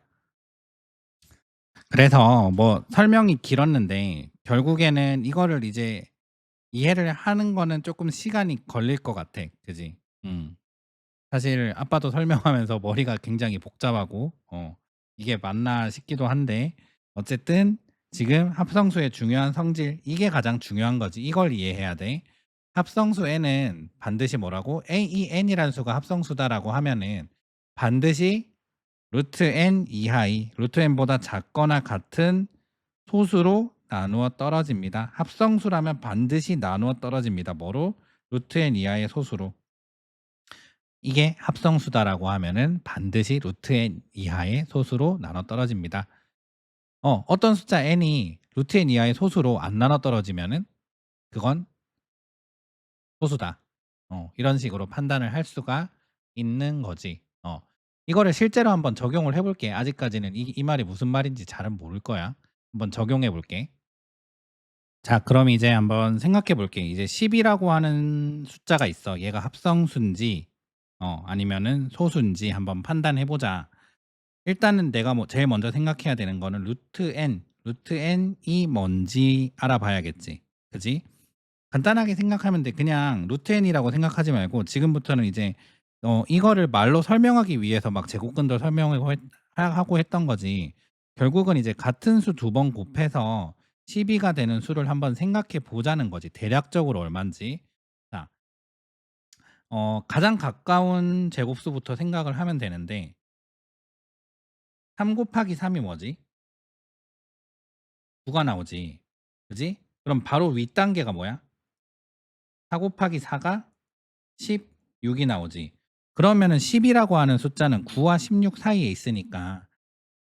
그래서 뭐 설명이 길었는데 결국에는 이거를 이제 이해를 하는 거는 조금 시간이 걸릴 것 같아. 그지? 사실 아빠도 설명하면서 머리가 굉장히 복잡하고 이게 맞나 싶기도 한데, 어쨌든 지금 합성수의 중요한 성질, 이게 가장 중요한 거지. 이걸 이해해야 돼. 합성수에는 반드시 뭐라고? 이 n이라는 수가 합성수다라고 하면은 반드시 루트 n 이하의 루트 n보다 작거나 같은 소수로 나누어 떨어집니다. 합성수라면 반드시 나누어 떨어집니다. 뭐로? 루트 n 이하의 소수로. 이게 합성수다라고 하면은 반드시 루트 n 이하의 소수로 나눠 떨어집니다. 어떤 숫자 n이 루트 n 이하의 소수로 안 나눠 떨어지면은 그건 소수다. 이런 식으로 판단을 할 수가 있는 거지. 이거를 실제로 한번 적용을 해 볼게. 아직까지는 이 말이 무슨 말인지 잘은 모를 거야. 한번 적용해 볼게. 자, 그럼 이제 한번 생각해 볼게. 이제 10이라고 하는 숫자가 있어. 얘가 합성수인지 아니면은 소수인지 한번 판단해 보자. 일단은 내가 뭐 제일 먼저 생각해야 되는 거는 루트 n이 뭔지 알아봐야겠지. 그지? 간단하게 생각하면 돼. 그냥 루트 n이라고 생각하지 말고 지금부터는 이제 이거를 말로 설명하기 위해서 막 제곱근도 설명하고 하고 했던 거지. 결국은 이제 같은 수 두 번 곱해서 12가 되는 수를 한번 생각해 보자는 거지. 대략적으로 얼마인지. 자, 가장 가까운 제곱수부터 생각을 하면 되는데 3 곱하기 3이 뭐지? 9가 나오지. 그지? 그럼 바로 윗 단계가 뭐야? 4 곱하기 4가 16이 나오지. 그러면은 10이라고 하는 숫자는 9와 16 사이에 있으니까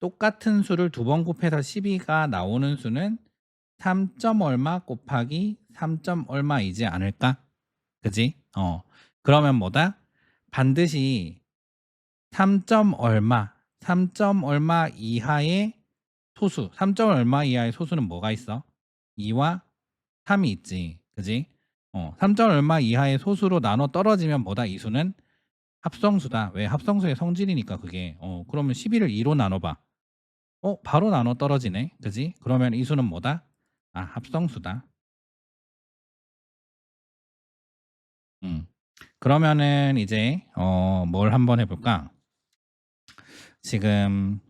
똑같은 수를 두 번 곱해서 12가 나오는 수는 3. 얼마 곱하기 3. 얼마이지 않을까? 그지? 그러면 뭐다? 반드시 3. 얼마, 3. 얼마 이하의 소수, 3. 얼마 이하의 소수는 뭐가 있어? 2와 3이 있지. 그지? 3. 얼마 이하의 소수로 나눠 떨어지면 뭐다? 이 수는 합성수다. 왜? 합성수의 성질이니까 그게. 그러면 12를 2로 나눠봐. 바로 나눠 떨어지네. 그지? 그러면 이 수는 뭐다? 아, 합성수다. 음. 그러면은 이제 뭘 한번 해볼까? 지금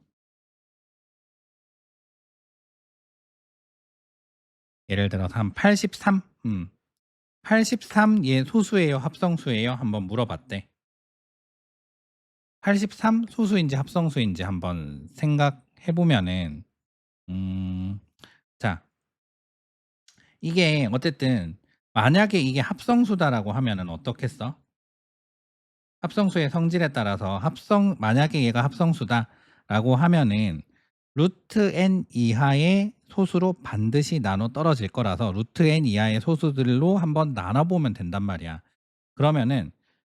예를 들어서 한 83, 83 얘 소수예요, 합성수예요? 한번 물어봤대. 83 소수인지 합성수인지 한번 생각해 보면은 자, 이게 어쨌든 만약에 이게 합성수다라고 하면은 어떻겠어? 합성수의 성질에 따라서 만약에 얘가 합성수다라고 하면은 루트 n 이하의 소수로 반드시 나눠 떨어질 거라서 루트 n 이하의 소수들로 한번 나눠보면 된단 말이야. 그러면은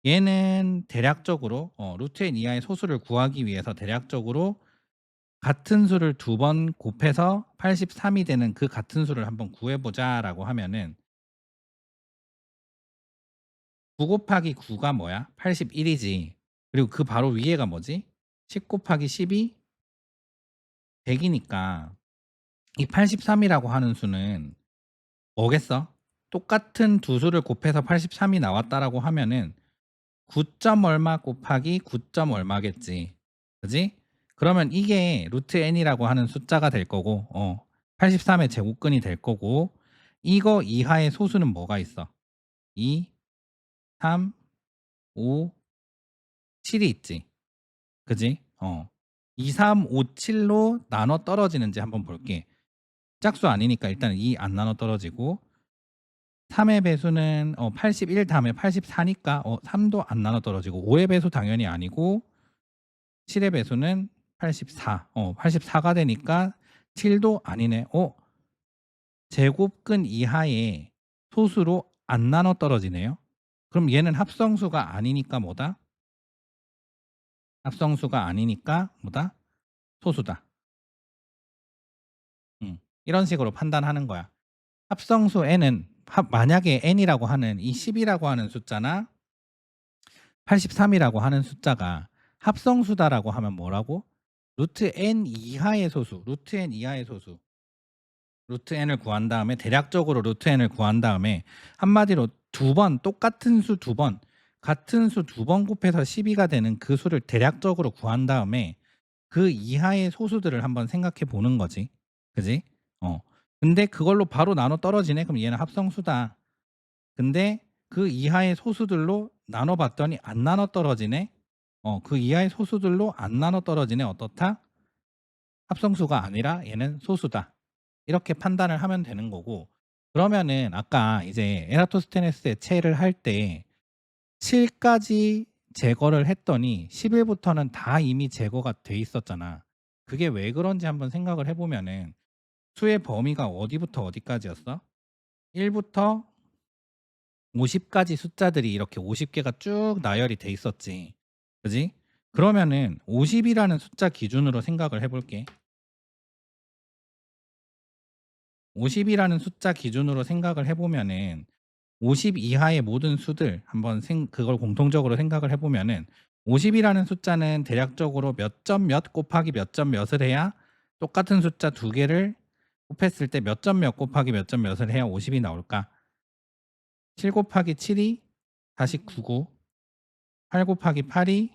얘는 대략적으로 루트 n 이하의 소수를 구하기 위해서 대략적으로 같은 수를 두 번 곱해서 83이 되는 그 같은 수를 한번 구해보자라고 하면은 9 곱하기 9가 뭐야? 81이지. 그리고 그 바로 위에가 뭐지? 10 곱하기 10이 100이니까 이 83이라고 하는 수는 뭐겠어? 똑같은 두 수를 곱해서 83이 나왔다라고 하면은 9. 얼마 곱하기 9. 얼마겠지. 그지? 그러면 이게 루트 n이라고 하는 숫자가 될 거고 83의 제곱근이 될 거고 이거 이하의 소수는 뭐가 있어? 2, 3, 5, 7이 있지. 그지? 2, 3, 5, 7로 나눠 떨어지는지 한번 볼게. 짝수 아니니까 일단 2 안 나눠 떨어지고 3의 배수는 81 다음에 84니까 3도 안 나눠 떨어지고 5의 배수 당연히 아니고 7의 배수는 84. 84가 되니까 7도 아니네. 제곱근 이하의 소수로 안 나눠 떨어지네요. 그럼 얘는 합성수가 아니니까 뭐다? 합성수가 아니니까 뭐다? 소수다. 이런 식으로 판단하는 거야. 합성수 n은 만약에 n이라고 하는 이 10이라고 하는 숫자나 83이라고 하는 숫자가 합성수다라고 하면 뭐라고? 루트 n 이하의 소수, 루트 n 이하의 소수. 루트 n을 구한 다음에 대략적으로 루트 n을 구한 다음에 한마디로 두 번 똑같은 수 두 번, 같은 수 두 번 곱해서 12가 되는 그 수를 대략적으로 구한 다음에 그 이하의 소수들을 한번 생각해 보는 거지. 그지? 근데 그걸로 바로 나눠 떨어지네. 그럼 얘는 합성수다. 근데 그 이하의 소수들로 나눠 봤더니 안 나눠 떨어지네. 그 이하의 소수들로 안 나눠 떨어지네. 어떻다? 합성수가 아니라 얘는 소수다. 이렇게 판단을 하면 되는 거고 그러면은 아까 이제 에라토스테네스의 채를 할 때 7 까지 제거를 했더니 11 부터는 다 이미 제거가 돼 있었잖아. 그게 왜 그런지 한번 생각을 해 보면은 수의 범위가 어디부터 어디까지였어? 1 부터 50 까지 숫자들이 이렇게 50 개가 쭉 나열이 돼 있었지. 그지? 그러면은 50 이라는 숫자 기준으로 생각을 해 볼게. 50 이라는 숫자 기준으로 생각을 해 보면은 50 이하의 모든 수들 한번 그걸 공통적으로 생각을 해 보면은 50 이라는 숫자는 대략적으로 몇 점 몇 곱하기 몇 점 몇을 해야 똑같은 숫자 두 개를 곱했을 때 몇 점 몇 곱하기 몇 점 몇을 해야 50이 나올까? 7 곱하기 7이 49고 8 곱하기 8이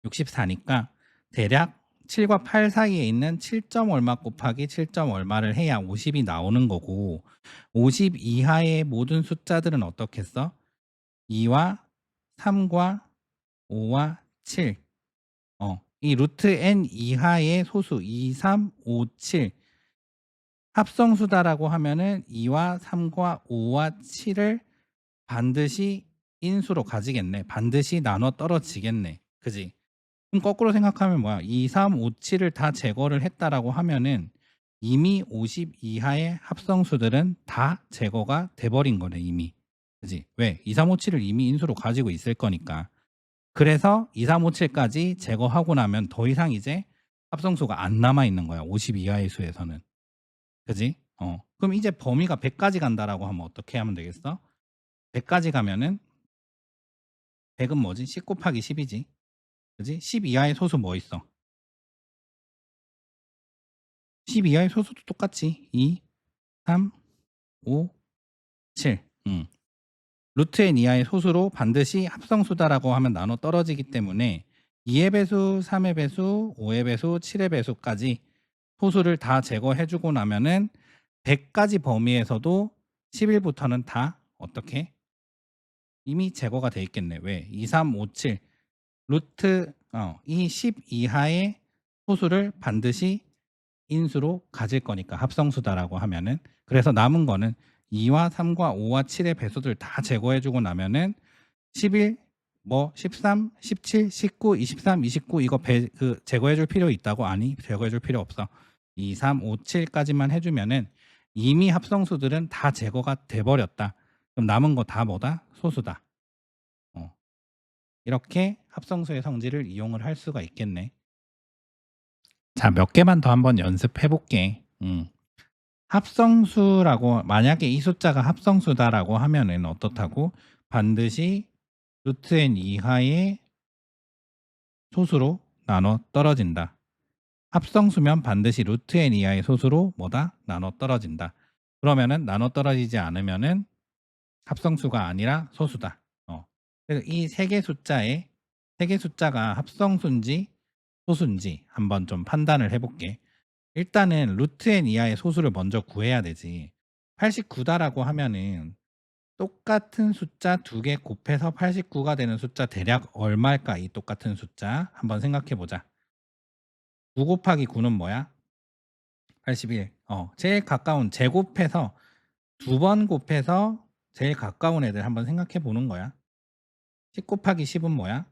64니까 대략 7과 8 사이에 있는 7 점 얼마 곱하기 7 점 얼마를 해야 50이 나오는 거고 50 이하의 모든 숫자들은 어떻겠어? 2와 3과 5와 7. 이 루트 n 이하의 소수 2, 3, 5, 7 합성수다라고 하면은 2와 3과 5와 7을 반드시 인수로 가지겠네. 반드시 나눠 떨어지겠네. 그지? 그럼 거꾸로 생각하면 뭐야? 2, 3, 5, 7을 다 제거를 했다라고 하면은 이미 50 이하의 합성수들은 다 제거가 돼 버린 거네, 이미. 그지? 왜? 2, 3, 5, 7을 이미 인수로 가지고 있을 거니까. 그래서 2, 3, 5, 7까지 제거하고 나면 더 이상 이제 합성수가 안 남아 있는 거야. 50 이하의 수에서는. 그지? 그럼 이제 범위가 100까지 간다라고 하면 어떻게 하면 되겠어? 100까지 가면은 100은 뭐지? 10 곱하기 10이지. 그지? 10 이하의 소수 뭐 있어? 10 이하의 소수도 똑같지. 2, 3, 5, 7. 루트 n 이하의 소수로 반드시 합성수다라고 하면 나눠 떨어지기 때문에 2의 배수, 3의 배수, 5의 배수, 7의 배수까지 소수를 다 제거해 주고 나면은 100까지 범위에서도 11부터는 다 어떻게? 이미 제거가 돼 있겠네. 왜? 2, 3, 5, 7 루트 이 10 이하의 소수를 반드시 인수로 가질 거니까 합성수다라고 하면은 그래서 남은 거는 2와 3과 5와 7의 배수들 다 제거해 주고 나면은 11 뭐 13, 17, 19, 23, 29 이거 제거해 줄 필요 있다고? 아니, 제거해 줄 필요 없어. 2, 3, 5, 7까지만 해 주면은 이미 합성수들은 다 제거가 돼 버렸다. 그럼 남은 거 다 뭐다? 소수다. 어. 이렇게 합성수의 성질을 이용을 할 수가 있겠네. 자, 몇 개만 더 한번 연습해 볼게. 합성수라고 만약에 이 숫자가 합성수다라고 하면은 어떻다고? 반드시 루트 n 이하의 소수로 나눠 떨어진다. 합성수면 반드시 루트 n 이하의 소수로 뭐다? 나눠 떨어진다. 그러면은 나눠 떨어지지 않으면은 합성수가 아니라 소수다. 그래서 이 세 개 숫자가 합성수인지 소수인지 한번 좀 판단을 해볼게. 일단은 루트 n 이하의 소수를 먼저 구해야 되지. 89다라고 하면은 똑같은 숫자 두 개 곱해서 89가 되는 숫자 대략 얼마일까? 이 똑같은 숫자 한번 생각해 보자. 9 곱하기 9는 뭐야? 81. 제일 가까운 제곱해서 두 번 곱해서 제일 가까운 애들 한번 생각해 보는 거야. 10 곱하기 10은 뭐야?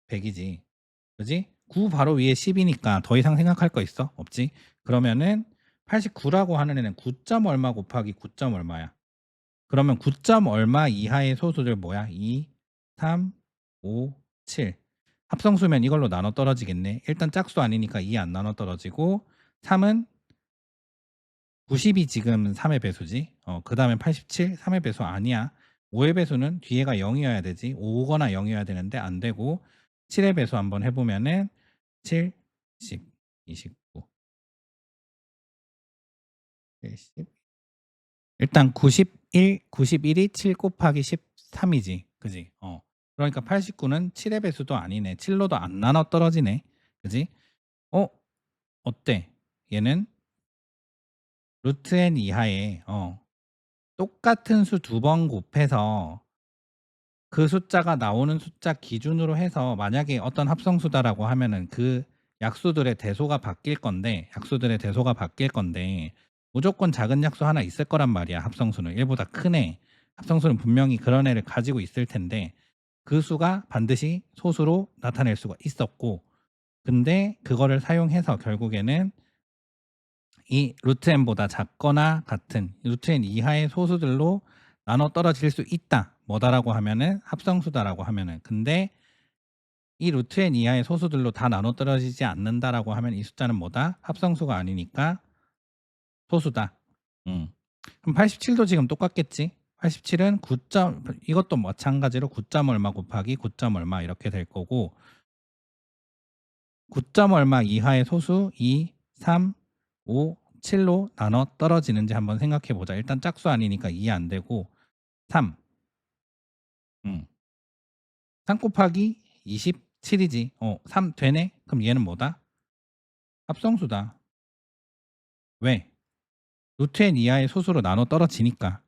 100이지. 그지? 9 바로 위에 10이니까 더 이상 생각할 거 있어? 없지? 그러면은 89라고 하는 애는 9. 얼마 곱하기 9. 얼마야? 그러면 9. 얼마 이하의 소수들 뭐야? 2, 3, 5, 7. 합성수면 이걸로 나눠 떨어지겠네. 일단 짝수 아니니까 2 안 나눠 떨어지고 3은 90이 지금 3의 배수지. 그 다음에 87, 3의 배수 아니야. 5의 배수는 뒤에가 0이어야 되지. 5거나 0이어야 되는데 안 되고 7의 배수 한번 해보면은 7, 10, 29, 70. 일단 91이 7 곱하기 13이지. 그지? 그러니까 89는 7의 배수도 아니네. 7로도 안 나눠 떨어지네. 그지? 어때? 얘는 루트 n 이하에 똑같은 수 두 번 곱해서 그 숫자가 나오는 숫자 기준으로 해서 만약에 어떤 합성수다라고 하면은 그 약수들의 대소가 바뀔 건데 무조건 작은 약수 하나 있을 거란 말이야. 합성수는 1보다 큰 애. 합성수는 분명히 그런 애를 가지고 있을 텐데 그 수가 반드시 소수로 나타낼 수가 있었고, 근데 그거를 사용해서 결국에는 이 루트 n보다 작거나 같은 루트 n 이하의 소수들로 나눠 떨어질 수 있다. 뭐다라고 하면은 합성수다라고 하면은. 근데 이 루트 n 이하의 소수들로 다 나눠 떨어지지 않는다라고 하면 이 숫자는 뭐다? 합성수가 아니니까 소수다. 그럼 87도 지금 똑같겠지? 87은 9. 이것도 마찬가지로 9. 얼마 곱하기 9. 얼마 이렇게 될 거고, 9. 얼마 이하의 소수 2, 3, 5, 7로 나눠 떨어지는지 한번 생각해 보자. 일단 짝수 아니니까 2 안 되고 3. 3 곱하기 27이지. 3 되네? 그럼 얘는 뭐다? 합성수다. 왜? 루트 n 이하의 소수로 나눠 떨어지니까.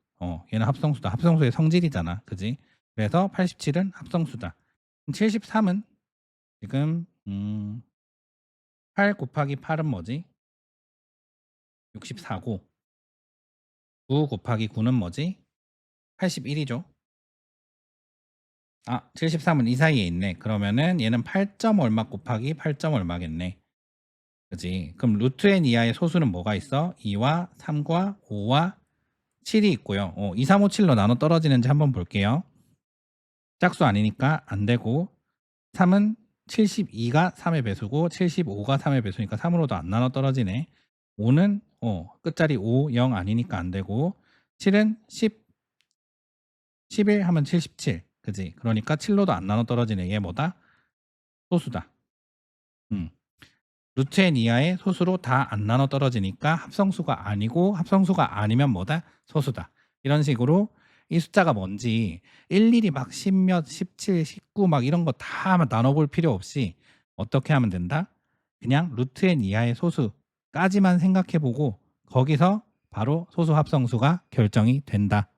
얘는 합성수다. 합성수의 성질이잖아. 그지? 그래서 87은 합성수다. 73은 지금 8 곱하기 8은 뭐지? 64고 9 곱하기 9는 뭐지? 81이죠. 73은 이 사이에 있네. 그러면은 얘는 8. 얼마 곱하기 8. 얼마겠네. 그지? 그럼 루트 n 이하의 소수는 뭐가 있어? 2와 3과 5와 7이 있고요. 2, 3, 5, 7로 나눠 떨어지는지 한번 볼게요. 짝수 아니니까 안 되고, 3은 72가 3의 배수고 75가 3의 배수니까 3으로도 안 나눠 떨어지네. 5는 끝자리 5, 0 아니니까 안 되고, 7은 10, 11 하면 77. 그지? 그러니까 7로도 안 나눠 떨어지네. 얘 뭐다? 소수다. 루트 n 이하의 소수로 다 안 나눠 떨어지니까 합성수가 아니고, 합성수가 아니면 뭐다? 소수다. 이런 식으로 이 숫자가 뭔지 일일이 막 10몇, 17, 19 막 이런 거 다 나눠볼 필요 없이 어떻게 하면 된다? 그냥 루트 n 이하의 소수까지만 생각해보고 거기서 바로 소수 합성수가 결정이 된다.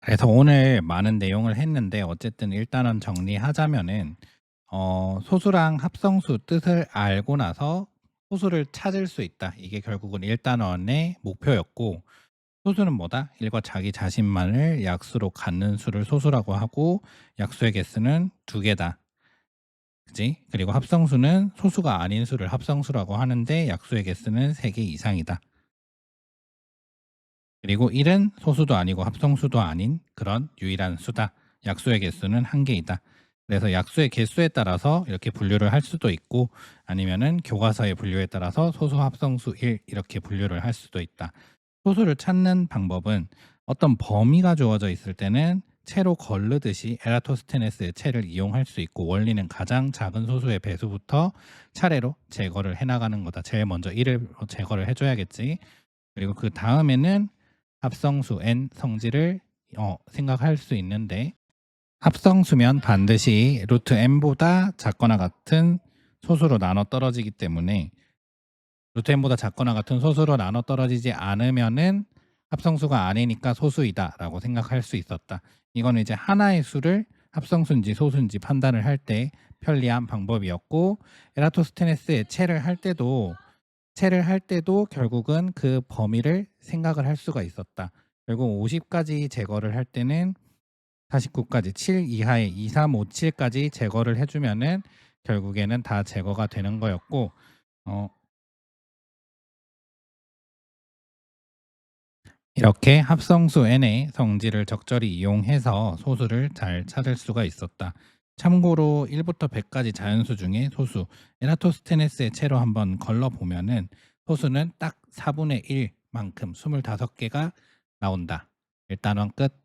그래서 오늘 많은 내용을 했는데 어쨌든 일단은 정리하자면은 소수랑 합성수 뜻을 알고 나서 소수를 찾을 수 있다. 이게 결국은 1단원의 목표였고, 소수는 뭐다? 일과 자기 자신만을 약수로 갖는 수를 소수라고 하고, 약수의 개수는 2개다. 그지? 그리고 합성수는 소수가 아닌 수를 합성수라고 하는데 약수의 개수는 3개 이상이다. 그리고 1은 소수도 아니고 합성수도 아닌 그런 유일한 수다. 약수의 개수는 1개이다. 그래서 약수의 개수에 따라서 이렇게 분류를 할 수도 있고, 아니면은 교과서의 분류에 따라서 소수 합성수 1 이렇게 분류를 할 수도 있다. 소수를 찾는 방법은 어떤 범위가 주어져 있을 때는 채로 거르듯이 에라토스테네스의 채를 이용할 수 있고, 원리는 가장 작은 소수의 배수부터 차례로 제거를 해나가는 거다. 제일 먼저 1을 제거를 해줘야겠지. 그리고 그 다음에는 합성수 n 성질을 생각할 수 있는데, 합성수면 반드시 루트 n보다 작거나 같은 소수로 나눠 떨어지기 때문에 루트 n보다 작거나 같은 소수로 나눠 떨어지지 않으면은 합성수가 아니니까 소수이다 라고 생각할 수 있었다. 이거는 이제 하나의 수를 합성수인지 소수인지 판단을 할 때 편리한 방법이었고, 에라토스테네스의 채를 할 때도 결국은 그 범위를 생각을 할 수가 있었다. 결국 50까지 제거를 할 때는 49까지 7 이하의 2, 3, 5, 7까지 제거를 해주면은 결국에는 다 제거가 되는 거였고, 이렇게 합성수 n의 성질을 적절히 이용해서 소수를 잘 찾을 수가 있었다. 참고로 1부터 100까지 자연수 중에 소수 에라토스테네스의 채로 한번 걸러보면은 소수는 딱 4분의 1만큼 25개가 나온다. 일단은 끝.